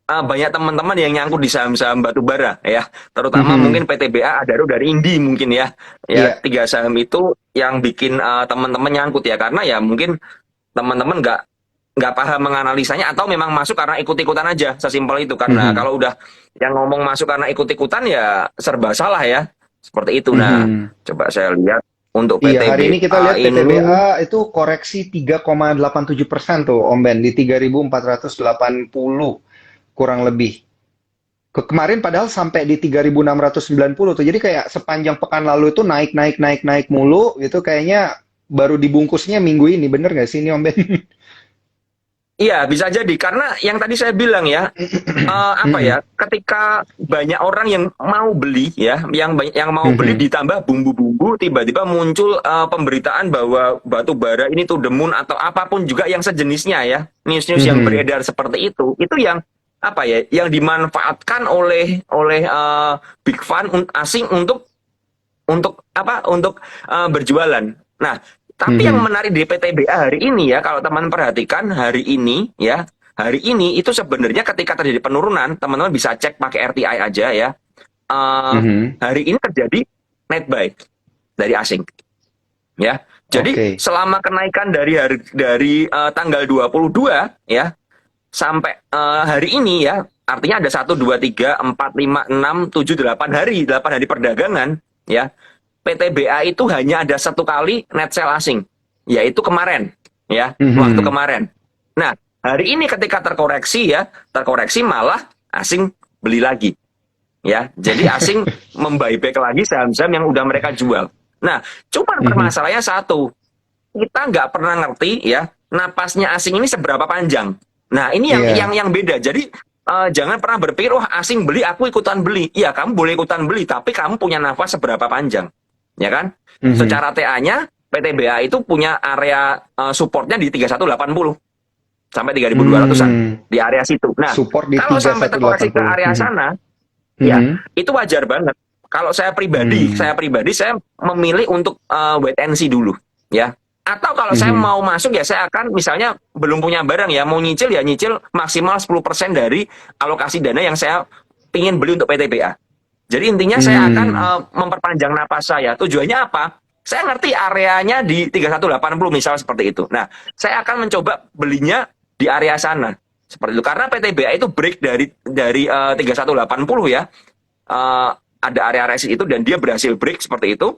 banyak teman-teman yang nyangkut di saham-saham batu bara ya terutama mungkin Mhm. PTBA ada dari Indi mungkin ya ya Iya. tiga saham itu yang bikin teman-teman nyangkut ya karena ya mungkin teman-teman nggak paham menganalisanya atau memang masuk karena ikut-ikutan aja sesimpel itu karena Mhm. kalau udah yang ngomong masuk karena ikut-ikutan ya serba salah ya seperti itu. Nah Mhm. coba saya lihat untuk Iya, hari ini kita PTBA lihat ini PTBA itu koreksi 3,87% tuh, Om Ben, di 3.480 kurang lebih. Kemarin padahal sampai di 3.690 tuh. Jadi kayak sepanjang pekan lalu itu naik naik naik naik mulu gitu kayaknya baru dibungkusnya minggu ini. Bener nggak sih ini Om Ben? Iya, bisa jadi karena yang tadi saya bilang ya, apa Mm-mm. ya, ketika banyak orang yang mau beli ya, yang mau beli Mhm. ditambah bumbu-bumbu, tiba-tiba muncul pemberitaan bahwa batu bara ini tuh demun atau apapun juga yang sejenisnya ya, news-news yang Mhm. beredar seperti itu yang apa ya, yang dimanfaatkan oleh oleh big fund asing untuk apa? Untuk berjualan. Nah, tapi yang Mhm. menarik di PTBA hari ini ya, kalau teman perhatikan hari ini ya, hari ini itu sebenarnya ketika terjadi penurunan, teman-teman bisa cek pakai RTI aja ya. Eh, Mhm. hari ini terjadi net buy dari asing ya. Jadi Oke. selama kenaikan dari tanggal 22 ya sampai hari ini ya, artinya ada 1, 2, 3, 4, 5, 6, 7, 8 hari, 8 hari perdagangan ya. PTBA itu hanya ada 1 kali net sell asing, yaitu kemarin, ya, waktu Mhm. kemarin. Nah, hari ini ketika terkoreksi ya, terkoreksi malah asing beli lagi, ya. Jadi asing membuyback lagi saham-saham yang udah mereka jual. Nah, cuman Mhm. permasalahannya satu, kita nggak pernah ngerti ya, napasnya asing ini seberapa panjang. Nah, ini yang Iya. yang beda. Jadi jangan pernah berpikir, wah asing beli, aku ikutan beli. Iya, kamu boleh ikutan beli, tapi kamu punya nafas seberapa panjang, ya kan? Mhm. Secara TA-nya, PTBA itu punya area supportnya di 3180 sampai 3200-an Hmm. di area situ. Nah, Support di kalau sampai terkoreksi ke 3180. area Mhm. sana, ya Mhm. itu wajar banget. Kalau Hmm. saya pribadi saya memilih untuk wait and see dulu, ya. Atau kalau saya Mhm. mau masuk ya saya akan misalnya belum punya barang ya mau nyicil ya nyicil maksimal 10% dari alokasi dana yang saya ingin beli untuk PTBA. Jadi intinya saya akan Hmm. memperpanjang napas saya. Tujuannya apa? Saya ngerti areanya di 3180 misal seperti itu. Nah, saya akan mencoba belinya di area sana. Seperti itu. Karena PTBA itu break dari 3180 ya. Eh, ada area resist itu dan dia berhasil break seperti itu.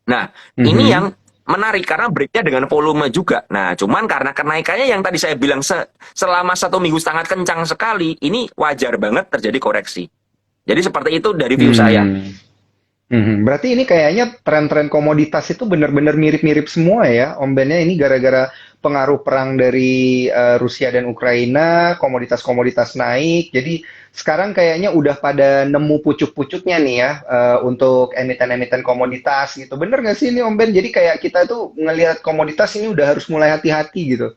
Nah, ini Mhm. yang menarik karena breaknya dengan volume juga. Nah, cuman karena kenaikannya yang tadi saya bilang selama 1 minggu sangat kencang sekali, ini wajar banget terjadi koreksi. Jadi seperti itu dari view saya. Hmm. Mhm. Berarti ini kayaknya tren-tren komoditas itu benar-benar mirip-mirip semua ya, Om Bennya ini gara-gara pengaruh perang dari Rusia dan Ukraina, komoditas-komoditas naik. Jadi sekarang kayaknya udah pada nemu pucuk-pucuknya nih ya untuk emiten-emiten komoditas gitu. Bener nggak sih ini Om Ben? Jadi kayak kita tuh ngelihat komoditas ini udah harus mulai hati-hati gitu.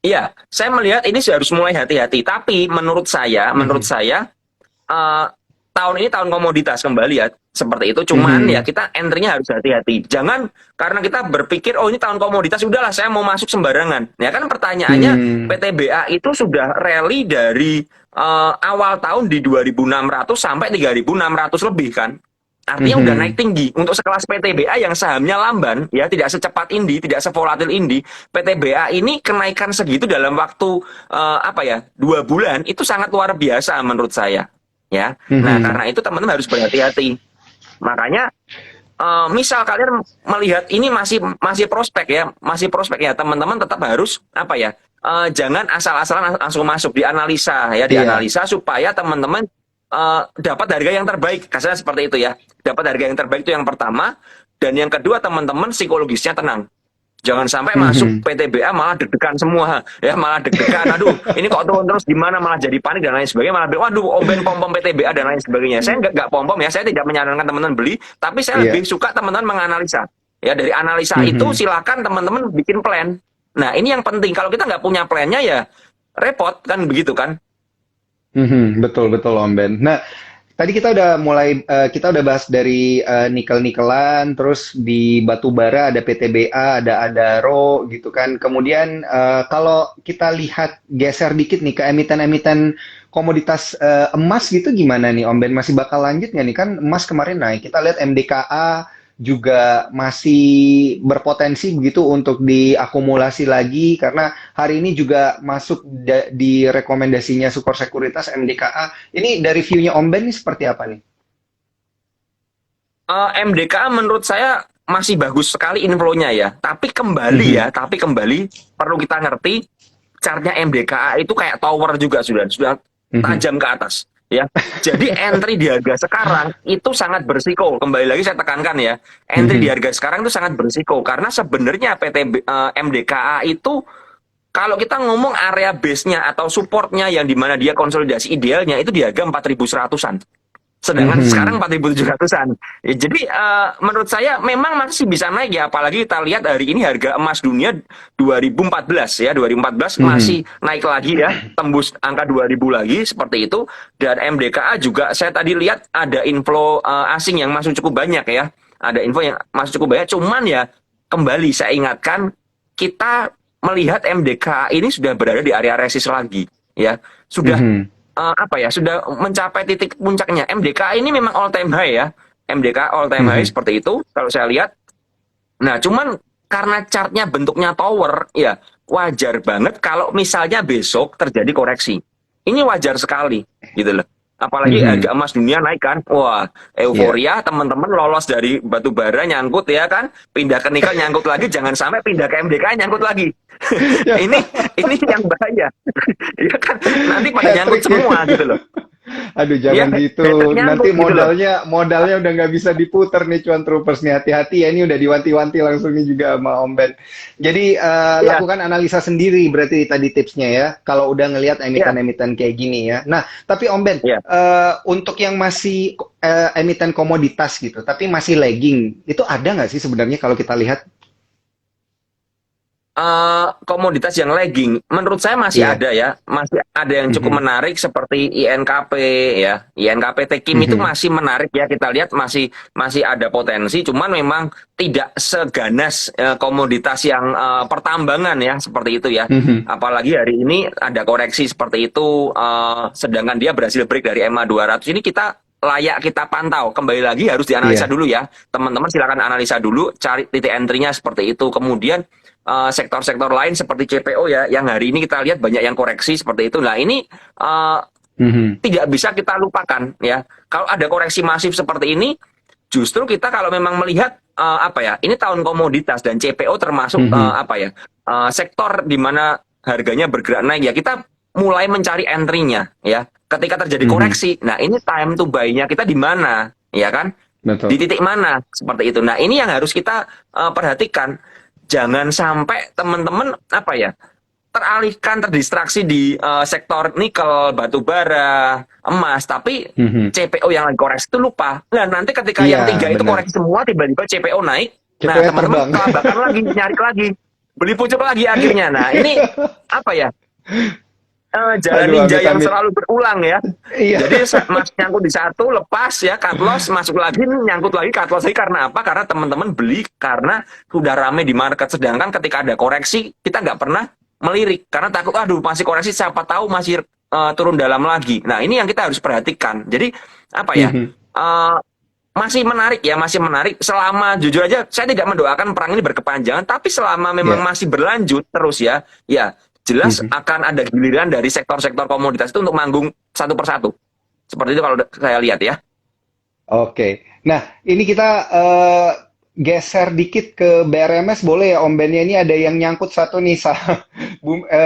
Iya, saya melihat ini harus mulai hati-hati. Tapi menurut Mhm. saya eh, tahun ini tahun komoditas kembali ya seperti itu. Cuman ya Mhm. kita entry-nya harus hati-hati. Jangan karena kita berpikir oh ini tahun komoditas udahlah saya mau masuk sembarangan. Ya kan pertanyaannya Hmm. PTBA itu sudah rally dari awal tahun di 2.600 sampai 3.600 lebih kan. Artinya udah naik Mhm. tinggi. Untuk sekelas PTBA yang sahamnya lamban, ya tidak secepat Indi, tidak sevolatil Indi, PTBA ini kenaikan segitu dalam waktu apa ya 2 bulan itu sangat luar biasa menurut saya. Ya, nah Mhm. karena itu teman-teman harus berhati-hati. Makanya misal kalian melihat ini masih masih prospek ya, masih prospek ya teman-teman tetap harus apa ya, jangan asal-asalan langsung masuk dianalisa ya, Iya. dianalisa supaya teman-teman dapat harga yang terbaik. Kasarnya seperti itu ya. Dapat harga yang terbaik itu yang pertama dan yang kedua teman-teman psikologisnya tenang. Jangan sampai masuk Mhm. PTBA malah deg-degan semua ya malah deg-degan aduh ini kok turun terus gimana malah jadi panik dan lain sebagainya malah waduh Omben pom-pom PTBA dan lain sebagainya saya nggak pom-pom ya saya tidak menyarankan teman-teman beli tapi saya lebih Iya. suka teman-teman menganalisa ya dari analisa itu Mhm. silakan teman-teman bikin plan. Nah ini yang penting kalau kita nggak punya plannya ya repot kan begitu kan. Mhm. Betul betul Om Ben. Nah, tadi kita udah mulai, kita udah bahas dari nikel-nikelan, terus di batu bara ada PTBA, ada Adaro gitu kan. Kemudian kalau kita lihat geser dikit nih ke emiten-emiten komoditas emas gitu gimana nih Om Ben? Masih bakal lanjut nggak nih? Kan emas kemarin naik. Kita lihat MDKA juga masih berpotensi begitu untuk diakumulasi lagi karena hari ini juga masuk di rekomendasinya Sukor Sekuritas MDKA. Ini dari view-nya Om Ben ini seperti apa nih? MDKA menurut saya masih bagus sekali inflow-nya ya Mhm. tapi kembali perlu kita ngerti chartnya MDKA itu kayak tower juga sudah Mhm. tajam ke atas ya. Jadi entry di harga sekarang itu sangat berisiko. Kembali lagi saya tekankan ya, entry di Mhm. harga sekarang itu sangat berisiko karena sebenarnya MDKA itu Kalau kita ngomong area base-nya atau supportnya yang dimana dia konsolidasi idealnya itu di harga 4.100-an. Sedangkan sekarang 4.700-an. Ya, jadi menurut saya memang masih bisa naik ya, apalagi kita lihat hari ini harga emas dunia 2014 ya, 2014 masih naik lagi ya, tembus angka 2000 lagi seperti itu. Dan MDKA juga saya tadi lihat ada inflow asing yang masuk cukup banyak ya. Ada info yang masuk cukup banyak, cuman ya kembali saya ingatkan, kita melihat MDKA ini sudah berada di area resist lagi ya. Sudah sudah mencapai titik puncaknya. MDKA ini memang all time high ya. MDKA all time high seperti itu kalau saya lihat. Nah, cuman karena chartnya bentuknya tower ya, wajar banget kalau misalnya besok terjadi koreksi. Ini wajar sekali gitu loh. Apalagi harga emas dunia naik kan. Wah, euforia, teman-teman lolos dari batu bara nyangkut ya kan, pindah ke nikel nyangkut lagi, jangan sampai pindah ke MDKA nyangkut lagi. ini yang bahaya. Ya kan, nanti pada nyangkut semua gitu loh. Aduh, jangan Ya, gitu. nyangkut Nanti gitu loh. modalnya udah nggak bisa diputer nih, cuan troopers nih. Hati-hati ya, ini udah diwanti-wanti langsung nih juga sama Om Ben. Jadi Ya, lakukan analisa sendiri berarti tadi tipsnya ya. Kalau udah ngelihat ya, emiten-emiten kayak gini ya. Nah, tapi Om Ben, ya. untuk yang masih emiten komoditas gitu, tapi masih lagging, itu ada nggak sih sebenarnya kalau kita lihat? Komoditas yang lagging, menurut saya masih Iya. ada ya, masih ada yang cukup menarik seperti INKP ya, INKP Tekim itu masih menarik ya, kita lihat masih ada potensi, cuman memang tidak seganas komoditas yang pertambangan ya, seperti itu ya. Apalagi hari ini ada koreksi seperti itu, sedangkan dia berhasil break dari EMA 200 ini kita layak kita pantau. Kembali lagi harus dianalisa Iya. dulu ya, teman-teman silakan analisa dulu, cari titik entry-nya seperti itu, kemudian sektor-sektor lain seperti CPO ya, yang hari ini kita lihat banyak yang koreksi seperti itu. Nah, ini tidak bisa kita lupakan ya. Kalau ada koreksi masif seperti ini, justru kita kalau memang melihat ini tahun komoditas dan CPO termasuk sektor di mana harganya bergerak naik ya, kita mulai mencari entry-nya ya. Ketika terjadi koreksi, nah ini time to buy-nya kita di mana, ya kan? Betul. Di titik mana seperti itu. Nah, ini yang harus kita perhatikan. Jangan sampai teman-teman teralihkan, terdistraksi di sektor nikel, batu bara, emas, tapi CPO yang lagi koreksi itu lupa. Nah, nanti ketika yang Iya, tiga itu benar. koreksi semua, tiba-tiba CPO naik, nah CPO-nya teman-teman terbang. kelabakan lagi, nyari lagi, beli pucuk lagi akhirnya. Nah, ini jalan Aduh, ninja yang amit-amit. selalu berulang ya. Iya. Jadi nyangkut di satu, lepas ya, cut loss, masuk lagi, nyangkut lagi, cut loss lagi. Karena apa? Karena teman-teman beli karena sudah rame di market. Sedangkan ketika ada koreksi, kita nggak pernah melirik. Karena takut, aduh masih koreksi, siapa tahu masih turun dalam lagi. Nah, ini yang kita harus perhatikan. Jadi, masih menarik ya, masih menarik. Selama, jujur aja, saya tidak mendoakan perang ini berkepanjangan. Tapi selama memang masih berlanjut terus ya, jelas akan ada giliran dari sektor-sektor komoditas itu untuk manggung satu persatu. Seperti itu kalau saya lihat ya. Oke. Nah, ini kita geser dikit ke BRMS boleh ya Om Ben? Ini ada yang nyangkut satu nih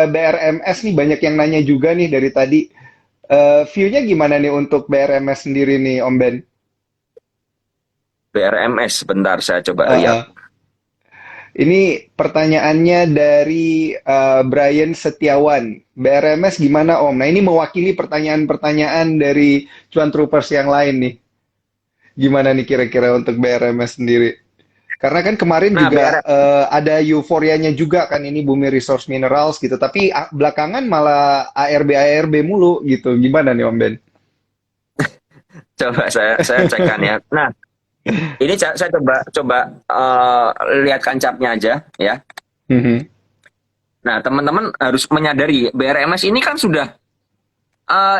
BRMS nih, banyak yang nanya juga nih dari tadi. View-nya gimana nih untuk BRMS sendiri nih Om Ben? BRMS, sebentar saya coba lihat. Ini pertanyaannya dari Brian Setiawan. BRMS gimana Om? Nah, ini mewakili pertanyaan-pertanyaan dari Cuan Troopers yang lain nih. Gimana nih kira-kira untuk BRMS sendiri? Karena kan kemarin juga ada euforianya juga kan, ini Bumi Resource Minerals gitu. Tapi belakangan malah ARB mulu gitu. Gimana nih Om Ben? Coba saya cekkan ya. Nah, ini saya coba lihatkan chartnya aja ya. Nah, teman-teman harus menyadari BRMS ini kan sudah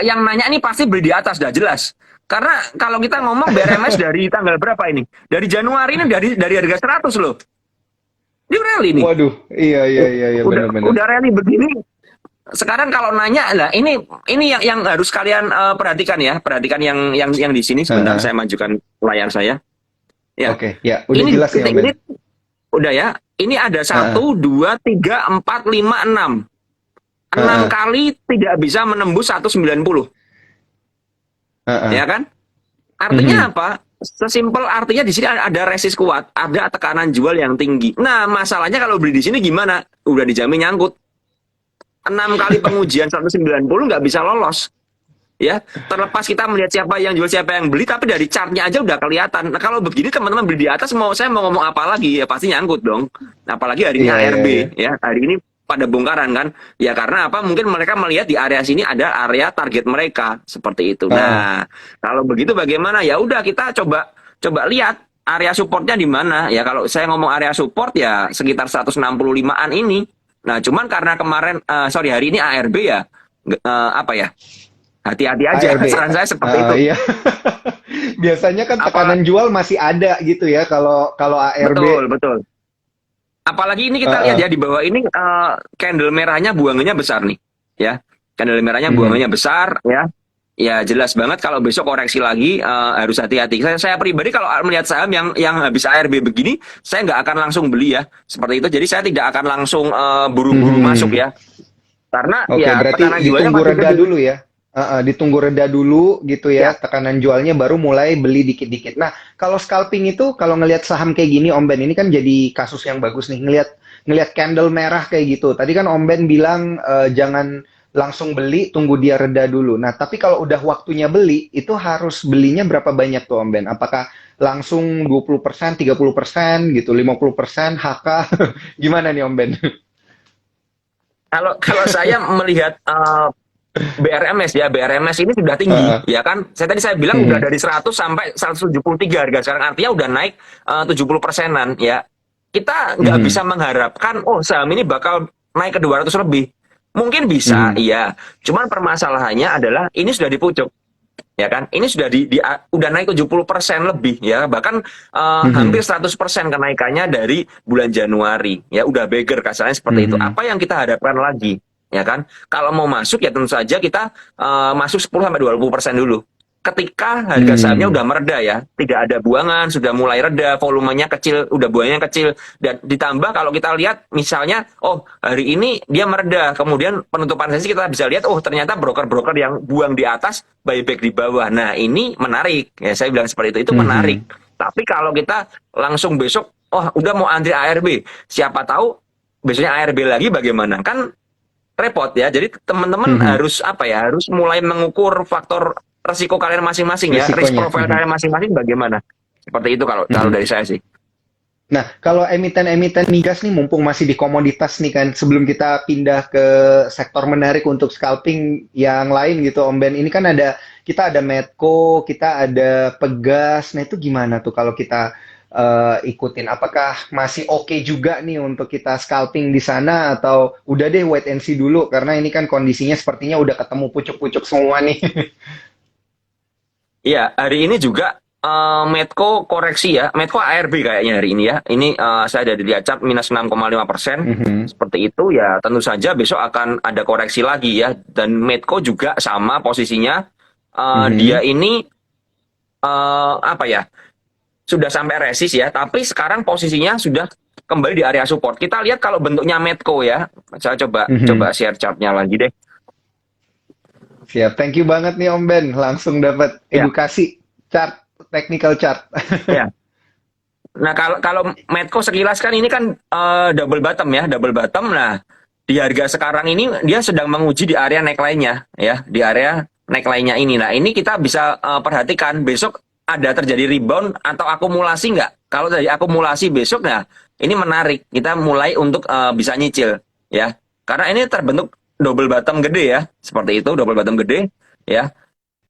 yang nanya ini pasti beli di atas, sudah jelas. Karena kalau kita ngomong BRMS dari tanggal berapa ini? Dari Januari ini dari harga 100 loh. Ini rally nih. Waduh, iya benar-benar. Udah rally begini. Sekarang kalau nanya lah, ini yang harus kalian perhatikan ya. Perhatikan yang di sini. Sebentar saya majukan layar saya. Ya. Oke, ya udah Ini jelas ya Om Ben. ini udah ya. Ini ada 1, 2, 3, 4, 5, 6. 6 kali tidak bisa menembus 190. Ya kan? Artinya apa? Sesimpel artinya di sini ada resist kuat, ada tekanan jual yang tinggi. Nah, masalahnya kalau beli di sini gimana? Udah dijamin nyangkut. 6 kali pengujian 190 nggak bisa lolos. Ya, terlepas kita melihat siapa yang jual, siapa yang beli, tapi dari chartnya aja udah kelihatan. Nah, kalau begini teman-teman beli di atas, saya mau ngomong apa lagi? Ya pasti nyangkut dong. Apalagi hari ini Iya, iya, ARB, iya. ya hari ini pada bongkaran kan. Ya karena apa? Mungkin mereka melihat di area sini ada area target mereka seperti itu. Heeh. Nah, kalau begitu bagaimana? Ya udah kita coba lihat area supportnya di mana. Ya kalau saya ngomong area support ya sekitar 165-an ini. Nah, cuman karena kemarin hari ini ARB ya apa ya? Hati-hati aja, ARB. saran saya seperti itu. Iya. Biasanya kan Apalah, tekanan jual masih ada gitu ya kalau kalau ARB. betul, betul. Apalagi ini kita lihat Heeh. ya di bawah ini candle merahnya buangannya besar nih, ya. Candle merahnya Mhm. buangannya besar, ya. Ya jelas banget kalau besok koreksi lagi harus hati-hati. Saya pribadi kalau melihat saham yang habis ARB begini, saya nggak akan langsung beli ya, seperti itu. Jadi saya tidak akan langsung buru-buru masuk Mhm. ya, karena Oke, ya berarti tekanan jualnya ditunggu masih reda gede. dulu ya. Ditunggu reda dulu gitu ya, Ya, tekanan jualnya baru mulai beli dikit-dikit. Nah, kalau scalping itu, kalau ngelihat saham kayak gini, Om Ben, ini kan jadi kasus yang bagus nih. Ngelihat ngelihat candle merah kayak gitu. Tadi kan Om Ben bilang jangan langsung beli, tunggu dia reda dulu. Nah, tapi kalau udah waktunya beli, itu harus belinya berapa banyak tuh Om Ben? Apakah langsung 20%, 30% gitu, 50% HK? Gimana nih Om Ben? kalau kalau saya melihat BRMS ya, BRMS ini sudah tinggi, Heeh. ya kan? Saya bilang udah Mhm. dari 100 sampai 173 harga sekarang, artinya udah naik 70%-an ya. Kita nggak bisa Mhm. mengharapkan, oh saham ini bakal naik ke 200 lebih. Mungkin bisa, Mhm. iya. Cuman permasalahannya adalah ini sudah di pucuk, ya kan? Ini sudah udah naik 70% lebih ya, bahkan hampir Mhm. 100% kenaikannya dari bulan Januari. Ya udah beggar kasarnya seperti itu. Mhm. Apa yang kita harapkan lagi? Ya kan? Kalau mau masuk ya tentu saja kita masuk 10 sampai 20% dulu. Ketika harga sahamnya Hmm. udah mereda ya, tidak ada buangan, sudah mulai reda, volumenya kecil, udah buahnya kecil, dan ditambah kalau kita lihat misalnya, oh hari ini dia mereda, kemudian penutupan sesi kita bisa lihat, oh ternyata broker-broker yang buang di atas, buyback di bawah. Nah ini menarik, ya saya bilang seperti itu menarik. Mhm. Tapi kalau kita langsung besok, oh udah mau antri ARB, siapa tahu besoknya ARB lagi bagaimana? Kan repot ya. Jadi teman-teman Mhm. harus apa ya? Harus mulai mengukur faktor resiko kalian masing-masing ya, risk Risikonya. profile kalian masing-masing bagaimana. Seperti itu kalau kalau Mhm. dari saya sih. Nah, kalau emiten-emiten migas nih, mumpung masih di komoditas nih kan, sebelum kita pindah ke sektor menarik untuk scalping yang lain gitu, Om Ben, ini kan kita ada Medco, kita ada Pegas. Nah, itu gimana tuh kalau kita ikutin? Apakah masih oke juga nih untuk kita scalping di sana atau udah deh wait and see dulu karena ini kan kondisinya sepertinya udah ketemu pucuk-pucuk semua nih. Iya, hari ini juga Medco koreksi ya. Medco ARB kayaknya hari ini ya. Ini saya ada dilihat chart minus 6,5%. Mhm. Seperti itu ya tentu saja besok akan ada koreksi lagi ya. Dan Medco juga sama posisinya. Dia Mhm. ini apa ya? Sudah sampai resist ya, tapi sekarang posisinya sudah kembali di area support. Kita lihat kalau bentuknya Medco ya. Saya coba Mhm. share chartnya lagi deh. Siap, thank you banget nih Om Ben, langsung dapat Ya, edukasi chart, technical chart. ya. Nah, kalau kalau Medco sekilas kan ini kan double bottom ya, double bottom. Nah, di harga sekarang ini dia sedang menguji di area neckline-nya ya, di area neckline-nya ini. Nah, ini kita bisa perhatikan besok ada terjadi rebound atau akumulasi nggak? Kalau dari akumulasi besok, nah ini menarik. Kita mulai untuk bisa nyicil ya. Karena ini terbentuk double bottom gede ya, seperti itu double bottom gede ya.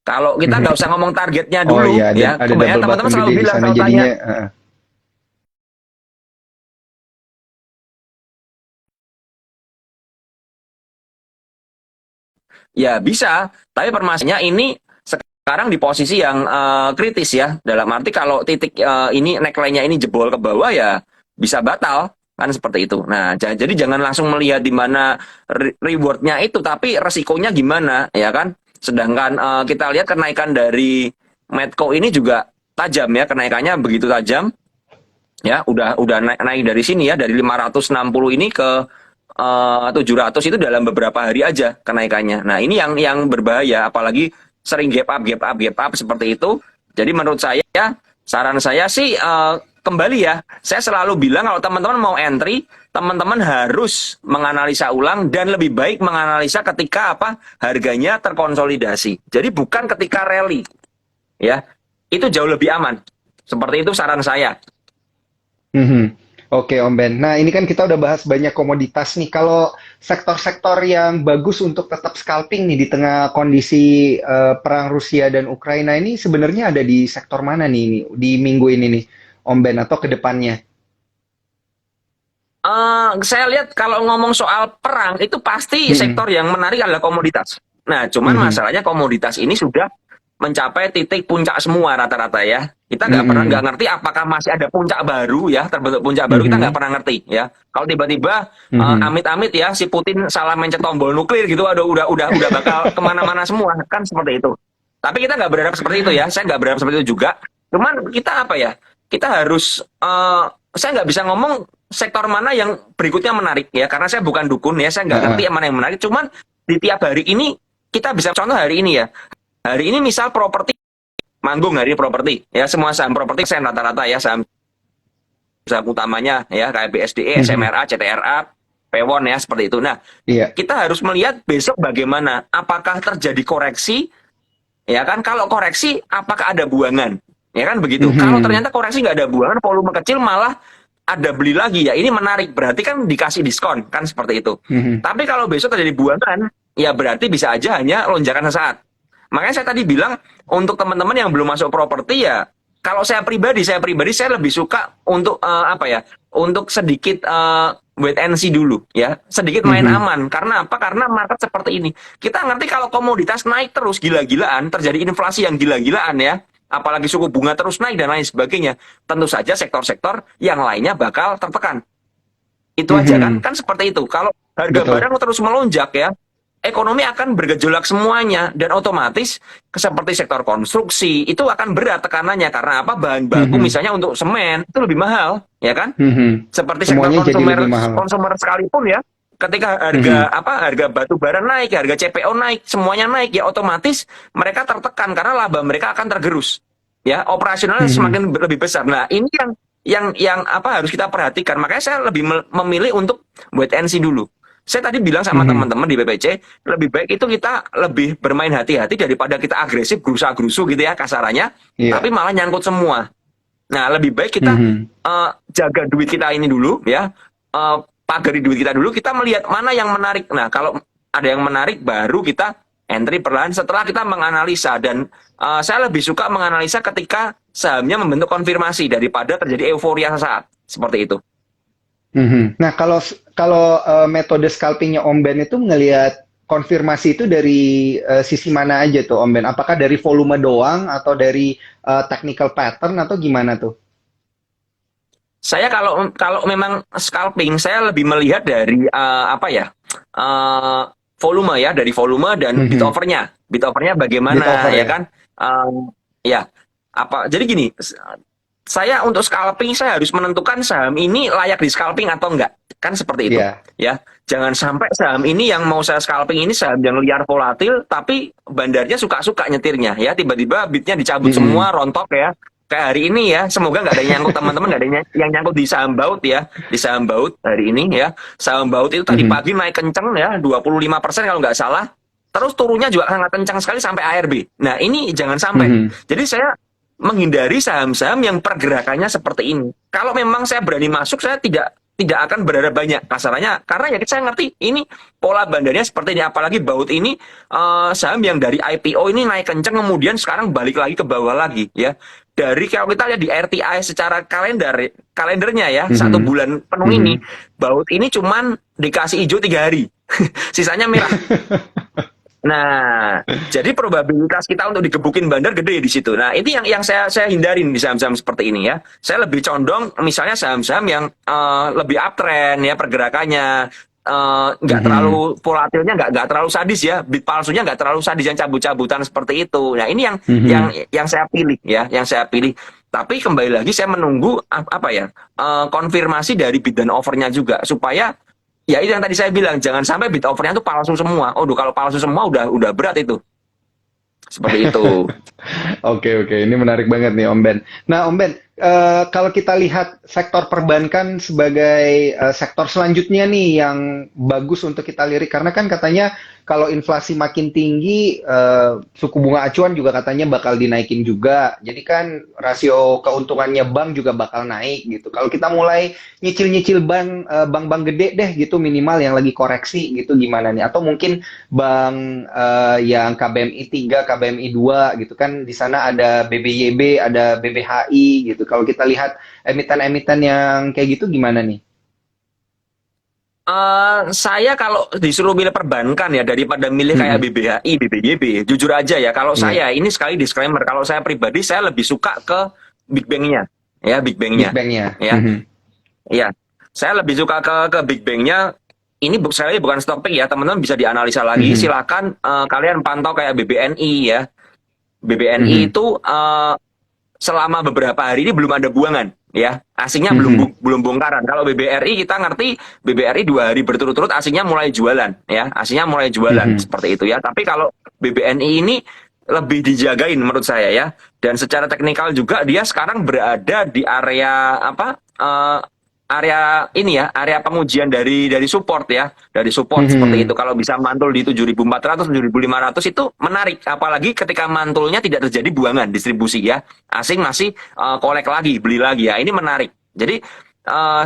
Kalau kita nggak usah ngomong targetnya Oh dulu iya, ya, ada kebanyakan double teman-teman bottom selalu gede di bilang sana kalau tanya, jadinya. ya bisa, tapi permasalahannya ini sekarang di posisi yang kritis ya. Dalam arti kalau titik ini neckline-nya ini jebol ke bawah ya bisa batal kan seperti itu. Nah, jadi jangan langsung melihat di mana rewardnya itu, tapi resikonya gimana ya kan. Sedangkan kita lihat kenaikan dari Medco ini juga tajam ya, kenaikannya begitu tajam ya. Udah naik dari sini ya, dari 560 ini ke 700 itu dalam beberapa hari aja kenaikannya. Nah, ini yang berbahaya, apalagi sering gap up seperti itu. Jadi menurut saya Saran saya sih kembali ya, saya selalu bilang kalau teman-teman mau entry, teman-teman harus menganalisa ulang dan lebih baik menganalisa ketika apa harganya terkonsolidasi. Jadi bukan ketika rally, ya. Itu jauh lebih aman. Seperti itu saran saya. Mhm. Oke, Om Ben. Nah, ini kan kita udah bahas banyak komoditas nih. Kalau sektor-sektor yang bagus untuk tetap scalping nih di tengah kondisi perang Rusia dan Ukraina ini sebenarnya ada di sektor mana nih ini, di minggu ini nih, Om Ben, atau ke depannya? Saya lihat kalau ngomong soal perang itu pasti Mhm. sektor yang menarik adalah komoditas. Nah, cuman Mhm. masalahnya komoditas ini sudah mencapai titik puncak semua rata-rata ya. Kita nggak Mhm. ngerti apakah masih ada puncak baru ya, terbentuk puncak baru kita nggak Mhm. pernah ngerti ya. Kalau tiba-tiba Mhm. amit-amit ya si Putin salah mencet tombol nuklir gitu, aduh udah bakal kemana-mana semua kan seperti itu. Tapi kita nggak berharap seperti itu ya. Saya nggak berharap seperti itu juga. Cuman kita apa ya? Kita harus saya nggak bisa ngomong sektor mana yang berikutnya menarik ya, karena saya bukan dukun ya, saya nggak ngerti Heeh. yang mana yang menarik. Cuman di tiap hari ini kita bisa contoh hari ini ya. Hari ini misal properti manggung hari ini properti ya, semua saham properti saya rata-rata ya, saham saham utamanya ya kayak BSDE, Mhm. SMRA, CTRA, Pewon ya seperti itu. Nah, Iya. kita harus melihat besok bagaimana, apakah terjadi koreksi ya kan, kalau koreksi apakah ada buangan ya kan begitu. Kalau Mhm. ternyata koreksi nggak ada buangan, volume kecil malah ada beli lagi ya, ini menarik, berarti kan dikasih diskon kan seperti itu. Mhm. Tapi kalau besok terjadi buangan ya berarti bisa aja hanya lonjakan sesaat. Makanya saya tadi bilang untuk teman-teman yang belum masuk properti ya, kalau saya pribadi saya lebih suka untuk apa ya, untuk sedikit wait and see dulu ya, sedikit main Mhm. aman. Karena apa? Karena market seperti ini. Kita ngerti kalau komoditas naik terus gila-gilaan, terjadi inflasi yang gila-gilaan ya, apalagi suku bunga terus naik dan lain sebagainya, tentu saja sektor-sektor yang lainnya bakal tertekan. Itu aja kan, Mhm. kan seperti itu. Kalau harga Betul. barang terus melonjak ya, ekonomi akan bergejolak semuanya dan otomatis seperti sektor konstruksi itu akan berat tekanannya karena apa? Bahan baku Mhm. misalnya untuk semen itu lebih mahal, ya kan? Mhm. Seperti sektor Semuanya jadi lebih konsumer mahal. konsumer sekalipun ya, ketika Mhm. harga batu bara naik, harga CPO naik, semuanya naik ya otomatis mereka tertekan karena laba mereka akan tergerus. Ya, operasionalnya Mhm. semakin lebih besar. Nah, ini yang apa harus kita perhatikan. Makanya saya lebih memilih untuk wait and see dulu. Saya tadi bilang sama Mhm. teman-teman di BPC, lebih baik itu kita lebih bermain hati-hati daripada kita agresif, gerusa-gerusu gitu ya kasarannya, tapi Iya. malah nyangkut semua. Nah, lebih baik kita Mhm. jaga duit kita ini dulu ya, pagari duit kita dulu, kita melihat mana yang menarik. Nah, kalau ada yang menarik baru kita entry perlahan setelah kita menganalisa dan saya lebih suka menganalisa ketika sahamnya membentuk konfirmasi daripada terjadi euforia sesaat. Seperti itu. Mhm. Nah, kalau kalau metode scalpingnya Om Ben itu ngelihat konfirmasi itu dari sisi mana aja tuh Om Ben? Apakah dari volume doang atau dari technical pattern atau gimana tuh? Saya kalau kalau memang scalping, saya lebih melihat dari apa ya? eh, volume ya, dari volume dan bid Mhm. overnya. Bid overnya Bit bagaimana over ya ya? kan? Ya, apa? Jadi gini, saya untuk scalping saya harus menentukan saham ini layak di scalping atau enggak. Kan seperti itu, Iya. ya. Jangan sampai saham ini yang mau saya scalping ini saham yang liar volatil tapi bandarnya suka-suka nyetirnya ya. Tiba-tiba bitnya dicabut Mhm. semua, rontok ya. Kayak hari ini ya, semoga nggak ada yang nyangkut teman-teman, nggak ada yang nyangkut di saham baut ya, di saham baut hari ini ya. Saham baut itu tadi Mhm. pagi naik kenceng ya, 25% kalau nggak salah. Terus turunnya juga sangat kencang sekali sampai ARB. Nah, ini jangan sampai. Mhm. Jadi saya menghindari saham-saham yang pergerakannya seperti ini. Kalau memang saya berani masuk, saya tidak akan berharap banyak kasarannya karena ya saya ngerti ini pola bandarnya seperti ini, apalagi baut ini saham yang dari IPO ini naik kenceng kemudian sekarang balik lagi ke bawah lagi ya. Dari kalau kita lihat di RTI secara kalendernya ya, satu Mhm. bulan penuh ini Mhm. baut ini cuman dikasih hijau 3 hari, sisanya merah. Nah, jadi probabilitas kita untuk digebukin bandar gede di situ. Nah, ini yang saya hindarin di saham-saham seperti ini ya. Saya lebih condong misalnya saham-saham yang lebih uptrend ya pergerakannya, nggak Mhm. terlalu volatilnya, nggak terlalu sadis ya, bid palsunya nggak terlalu sadis yang cabut-cabutan seperti itu. Nah, ini yang Mhm. yang saya pilih ya, yang saya pilih. Tapi kembali lagi saya menunggu apa ya, konfirmasi dari bid dan offernya juga supaya ya itu yang tadi saya bilang, jangan sampai bid offernya itu palsu semua. Oh, kalau palsu semua udah berat itu. Seperti itu. Oke, oke, ini menarik banget nih Om Ben. Nah, Om Ben, kalau kita lihat sektor perbankan sebagai sektor selanjutnya nih yang bagus untuk kita lirik, karena kan katanya kalau inflasi makin tinggi, suku bunga acuan juga katanya bakal dinaikin juga. Jadi kan rasio keuntungannya bank juga bakal naik gitu. Kalau kita mulai nyicil-nyicil bank-bank gede deh gitu minimal yang lagi koreksi gitu gimana nih? Atau mungkin bank yang KBMI 3, KBMI 2 gitu kan di sana ada BBYB, ada BBHI gitu. Kalau kita lihat emiten-emiten yang kayak gitu gimana nih? Saya kalau disuruh milih perbankan ya daripada milih kayak Mhm. BBHI, BBYB, jujur aja ya kalau Iya, saya ini sekali disclaimer, kalau saya pribadi saya lebih suka ke Big Bang-nya, ya Big Big Bang-nya, Bang-nya. ya, Mhm. ya. Saya lebih suka ke Big Bang-nya. Ini saya bukan stock pick ya, teman-teman bisa dianalisa lagi. Mhm. Silakan kalian pantau kayak BBNI ya. BBNI Mhm. itu selama beberapa hari ini belum ada buangan ya, asingnya Mhm. belum bongkaran. Kalau BBRI kita ngerti, BBRI 2 hari berturut-turut asingnya mulai jualan ya, asingnya mulai jualan Mhm. seperti itu ya. Tapi kalau BBNI ini lebih dijagain menurut saya ya, dan secara teknikal juga dia sekarang berada di area apa, area ini ya, area pengujian dari support ya, dari support seperti itu. Mhm. Kalau bisa mantul di 7.400, 7.500 itu menarik, apalagi ketika mantulnya tidak terjadi buangan distribusi ya, asing masih kolek lagi, beli lagi ya, ini menarik. Jadi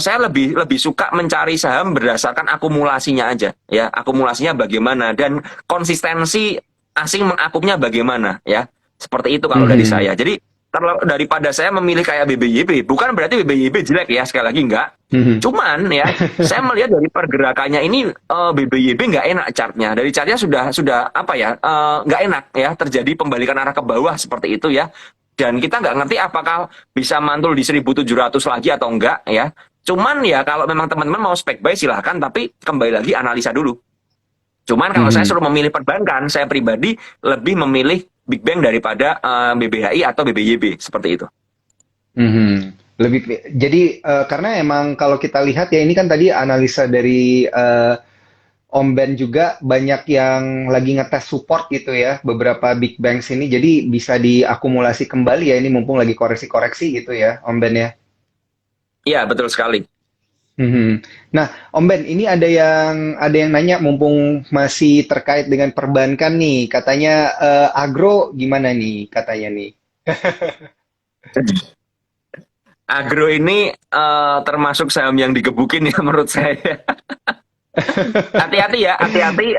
saya lebih lebih suka mencari saham berdasarkan akumulasinya aja ya, akumulasinya bagaimana dan konsistensi asing mengakumnya bagaimana ya, seperti itu kalau dari Mhm. saya. Jadi daripada saya memilih kayak BBYB, bukan berarti BBYB jelek ya, sekali lagi enggak. Mhm. Cuman ya, saya melihat dari pergerakannya ini BBYB nggak enak chartnya. Dari chartnya sudah apa ya, nggak enak ya, terjadi pembalikan arah ke bawah seperti itu ya. Dan kita nggak ngerti apakah bisa mantul di 1.700 lagi atau enggak ya. Cuman ya kalau memang teman-teman mau spek buy silahkan, tapi kembali lagi analisa dulu. Cuman kalau saya Mhm. suruh memilih perbankan, saya pribadi lebih memilih Big Bang daripada BBHI atau BBYB seperti itu. Mhm. Jadi karena emang kalau kita lihat ya ini kan tadi analisa dari Om Ben juga banyak yang lagi ngetes support gitu ya beberapa big banks ini jadi bisa diakumulasi kembali ya ini mumpung lagi koreksi-koreksi gitu ya Om Ben ya. Iya, betul sekali. Mhm. Nah, Om Ben, ini ada yang nanya mumpung masih terkait dengan perbankan nih, katanya agro gimana nih katanya nih. Agro ini termasuk saham yang digebukin ya menurut saya. Hati-hati ya, hati-hati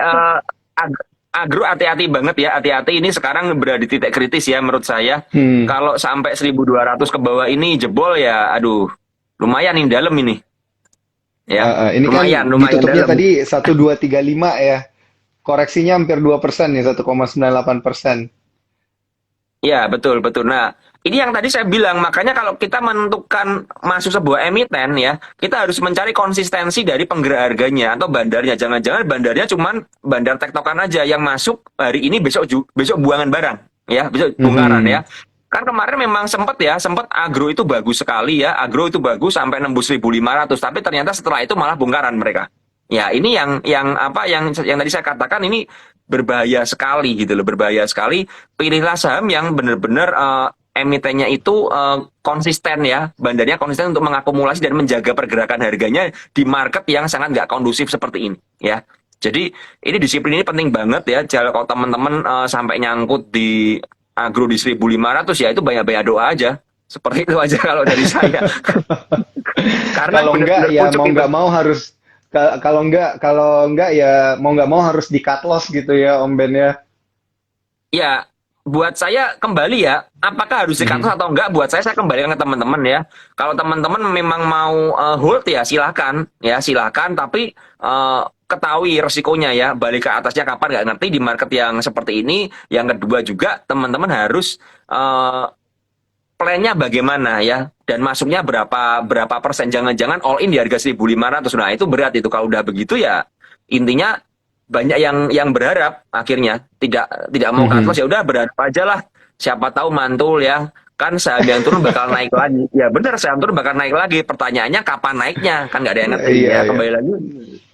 agro hati-hati banget ya, hati-hati ini sekarang berada di titik kritis ya menurut saya. Hmm. Kalau sampai 1.200 ke bawah ini jebol ya, aduh, lumayan nih dalam ini ya, Ini kan lumayan, lumayan ditutupnya dalam. tadi 1235 ya. Koreksinya hampir 2% ya, 1,98%. Ya, betul, betul. Nah, ini yang tadi saya bilang, makanya kalau kita menentukan masuk sebuah emiten ya, kita harus mencari konsistensi dari penggerak harganya atau bandarnya. Jangan-jangan bandarnya cuman bandar tektokan aja yang masuk hari ini besok besok buangan barang ya, besok bongkaran ya. Mhm. Kan kemarin memang sempat agro itu bagus sekali ya, agro itu bagus sampai nembus 1.500, tapi ternyata setelah itu malah bongkaran mereka. Ya, ini yang apa yang tadi saya katakan ini berbahaya sekali gitu loh, berbahaya sekali. Pilihlah saham yang benar-benar emitennya itu konsisten ya, bandarnya konsisten untuk mengakumulasi dan menjaga pergerakan harganya di market yang sangat nggak kondusif seperti ini ya. Jadi ini disiplin ini penting banget ya. Kalau teman-teman sampai nyangkut di agro di 1.500 ya itu banyak-banyak doa aja. Seperti itu aja kalau dari saya. Karena Kalau enggak benar-benar ya pucuk mau itu. nggak mau harus kalau enggak ya mau nggak mau harus di cut loss gitu ya Om Ben ya. Ya, buat saya kembali ya, apakah harus di Mhm. atau enggak? Buat saya kembalikan ke teman-teman ya. Kalau teman-teman memang mau hold ya silakan, ya silakan. Tapi ketahui resikonya ya. Balik ke atasnya kapan nggak ngerti di market yang seperti ini. Yang kedua juga teman-teman harus plannya bagaimana ya. Dan masuknya berapa berapa persen. Jangan-jangan all in di harga 1.500. Nah itu berat itu. Kalau udah begitu ya intinya banyak yang berharap akhirnya tidak mau cut loss Mhm. ya udah berharap aja lah, siapa tahu mantul ya, kan saham yang turun bakal naik lagi ya, bener saham turun bakal naik lagi, pertanyaannya kapan naiknya kan nggak ada yang ngerti Iya, ya, iya. kembali lagi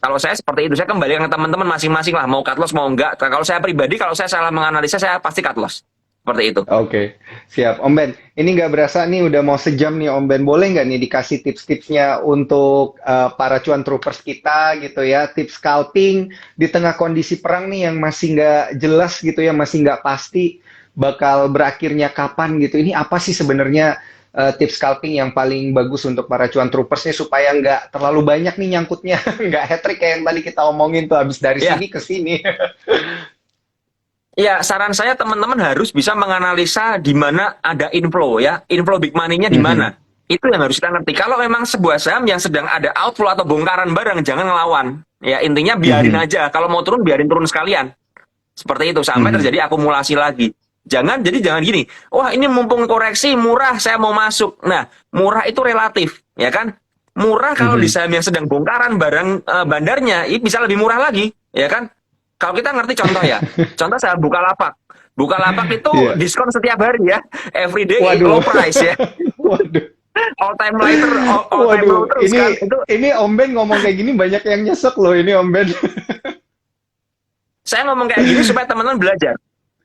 Kalau saya seperti itu, saya kembalikan ke teman-teman masing-masing lah, mau cut loss mau enggak. Kalau saya pribadi, kalau saya salah menganalisa, saya pasti cut loss. Seperti itu. Oke, siap. Om Ben, ini nggak berasa nih udah mau sejam nih Om Ben. Boleh nggak nih dikasih tips-tipsnya untuk para cuan troopers kita gitu ya, tips scalping di tengah kondisi perang nih yang masih nggak jelas gitu ya, masih nggak pasti bakal berakhirnya kapan gitu. Ini apa sih sebenarnya tips scalping yang paling bagus untuk para cuan troopers nih supaya nggak terlalu banyak nih nyangkutnya, nggak hat-trick kayak yang tadi kita omongin tuh habis dari Ya, sini ke sini. ya, saran saya teman-teman harus bisa menganalisa di mana ada inflow ya, inflow big money-nya di Mhm, mana. Itu yang harus kita ngerti. Kalau memang sebuah saham yang sedang ada outflow atau bongkaran barang, jangan ngelawan. Ya, intinya biarin mhm, aja. Kalau mau turun, biarin turun sekalian. Seperti itu, sampai mhm, terjadi akumulasi lagi. Jangan gini, wah ini mumpung koreksi murah, saya mau masuk. Nah, murah itu relatif, ya kan? Murah kalau di mhm. saham yang sedang bongkaran barang bandarnya, ini bisa lebih murah lagi, ya kan? Kalau kita ngerti contoh ya, contoh saham Bukalapak. Bukalapak itu Iya. diskon setiap hari ya, everyday Waduh. low price ya, Waduh. all time low Waduh, terus kan. Itu ini Om Ben ngomong kayak gini banyak yang nyesek loh ini Om Ben. saya ngomong kayak gini supaya teman-teman belajar.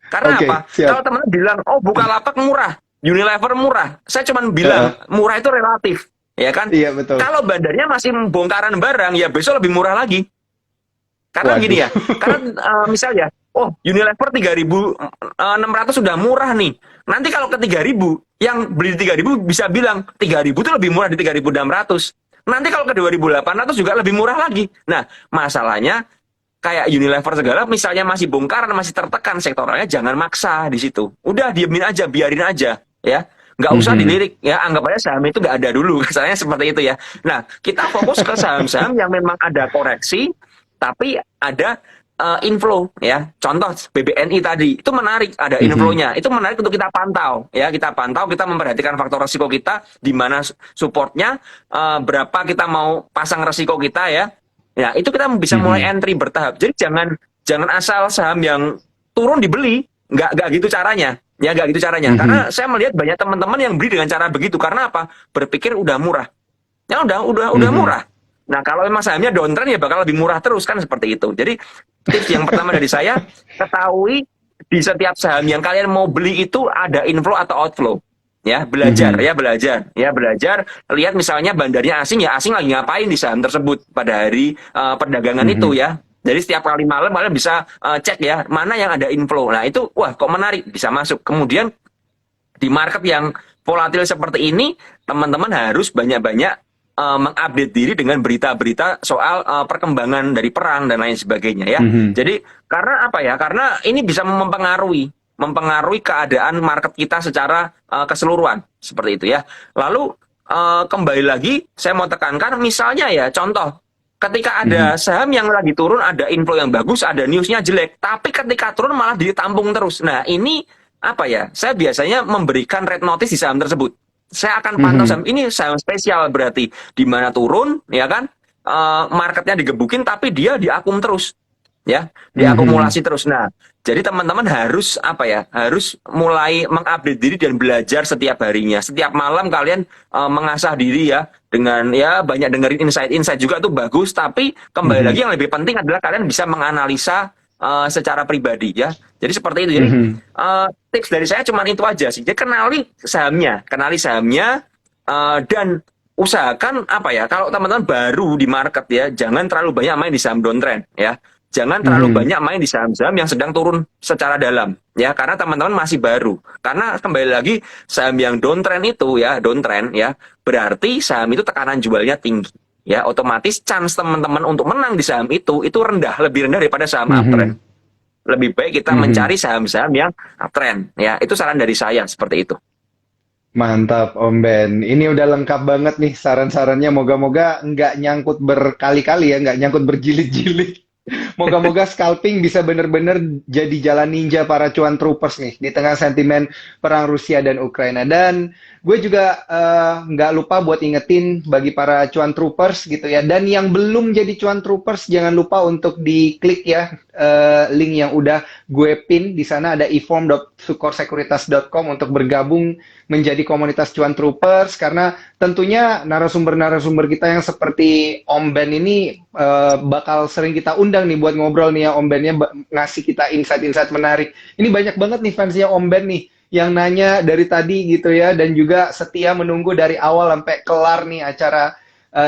Karena Oke, apa? Kalau siap. teman-teman bilang, oh Bukalapak murah, Unilever murah, saya cuma bilang Heeh. murah itu relatif, ya kan? Iya betul. Kalau bandarnya masih bongkaran barang, ya besok lebih murah lagi. Karena gini Waduh. ya, karena misalnya, oh Unilever 3.600 sudah murah nih. Nanti kalau ke 3.000, yang beli di 3.000 bisa bilang 3.000 itu lebih murah di 3.600. Nanti kalau ke 2.800 juga lebih murah lagi. Nah, masalahnya kayak Unilever segala misalnya masih bongkaran, masih tertekan sektoralnya, jangan maksa di situ. Udah diemin aja, biarin aja, ya. Nggak usah Mhm. dilirik, ya. Anggap aja saham itu nggak ada dulu. Misalnya seperti itu ya. Nah, kita fokus ke saham-saham yang memang ada koreksi, tapi ada inflow, ya. Contoh BBNI tadi, itu menarik, ada Mhm. inflow-nya. Itu menarik untuk kita pantau, ya. Kita pantau, kita memperhatikan faktor resiko kita, di mana supportnya, berapa kita mau pasang resiko kita, ya. Ya, itu kita bisa mulai Mhm. entry bertahap. Jadi jangan jangan asal saham yang turun dibeli, nggak gitu caranya. Ya nggak gitu caranya. Mhm. Karena saya melihat banyak teman-teman yang beli dengan cara begitu. Karena apa? Berpikir udah murah. Ya udah Mhm. murah. Nah, kalau memang sahamnya downtrend ya bakal lebih murah terus kan seperti itu. Jadi tips yang pertama dari saya, ketahui di setiap saham yang kalian mau beli itu ada inflow atau outflow. Ya, belajar, Mhm. ya belajar, ya belajar. Lihat misalnya bandarnya asing, ya asing lagi ngapain di saham tersebut pada hari perdagangan itu Mhm. ya. Jadi setiap kali malam kalian bisa cek ya mana yang ada inflow. Nah itu wah kok menarik bisa masuk. Kemudian di market yang volatil seperti ini, teman-teman harus banyak-banyak mengupdate diri dengan berita-berita soal perkembangan dari perang dan lain sebagainya ya. Mhm. Jadi karena apa ya? Karena ini bisa mempengaruhi keadaan market kita secara keseluruhan seperti itu ya. Lalu kembali lagi saya mau tekankan misalnya ya contoh ketika Mhm. ada saham yang lagi turun ada inflow yang bagus, ada newsnya jelek, tapi ketika turun malah ditampung terus. Nah, ini apa ya? Saya biasanya memberikan red notice di saham tersebut. Saya akan pantau Mhm. saham ini saham spesial berarti di mana turun, ya kan? Marketnya digebukin, tapi dia diakum terus, ya, Mhm. diakumulasi terus. Nah, jadi teman-teman harus apa ya? Harus mulai mengupdate diri dan belajar setiap harinya. Setiap malam kalian mengasah diri ya dengan ya banyak dengerin insight-insight juga tuh bagus. Tapi kembali Mhm. lagi yang lebih penting adalah kalian bisa menganalisa secara pribadi ya. Jadi seperti itu. Jadi Mhm. tips dari saya cuma itu aja sih. Jadi kenali sahamnya dan usahakan apa ya? Kalau teman-teman baru di market ya, jangan terlalu banyak main di saham downtrend ya. Jangan terlalu Mhm. banyak main di saham-saham yang sedang turun secara dalam ya, karena teman-teman masih baru. Karena kembali lagi saham yang downtrend ya, berarti saham itu tekanan jualnya tinggi. Ya, otomatis chance teman-teman untuk menang di saham itu rendah, lebih rendah daripada saham uptrend. Mhm. Lebih baik kita Mhm. mencari saham-saham yang uptrend ya. Itu saran dari saya seperti itu. Mantap, Om Ben. Ini udah lengkap banget nih saran-sarannya. Moga-moga nggak nyangkut berkali-kali ya, nggak nyangkut berjilid-jilid. Moga-moga scalping bisa bener-bener jadi jalan ninja para cuan troopers nih di tengah sentimen perang Rusia dan Ukraina. Dan gue juga nggak lupa buat ingetin bagi para cuan troopers gitu ya. Dan yang belum jadi cuan troopers jangan lupa untuk diklik ya link yang udah gue pin di sana ada eform.sukorsekuritas.com untuk bergabung menjadi komunitas cuan troopers karena tentunya narasumber-narasumber kita yang seperti Om Ben ini bakal sering kita undang nih buat ngobrol nih ya Om Ben ya ngasih kita insight-insight menarik. Ini banyak banget nih fansnya Om Ben nih yang nanya dari tadi gitu ya dan juga setia menunggu dari awal sampai kelar nih acara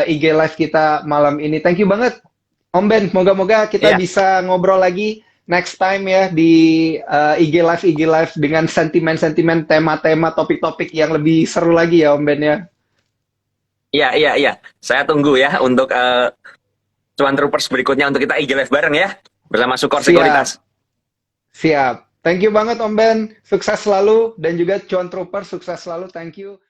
IG Live kita malam ini. Thank you banget Om Ben, moga-moga kita Iya, bisa ngobrol lagi next time ya di IG Live dengan sentimen-sentimen, tema-tema, topik-topik yang lebih seru lagi ya Om Ben ya. iya, iya, iya. Saya tunggu ya untuk Cuan Troopers berikutnya untuk kita IG Live bareng ya bersama Sukor Siap, Sekuritas. siap. Thank you banget Om Ben, sukses selalu dan juga Cuan Trooper sukses selalu. Thank you.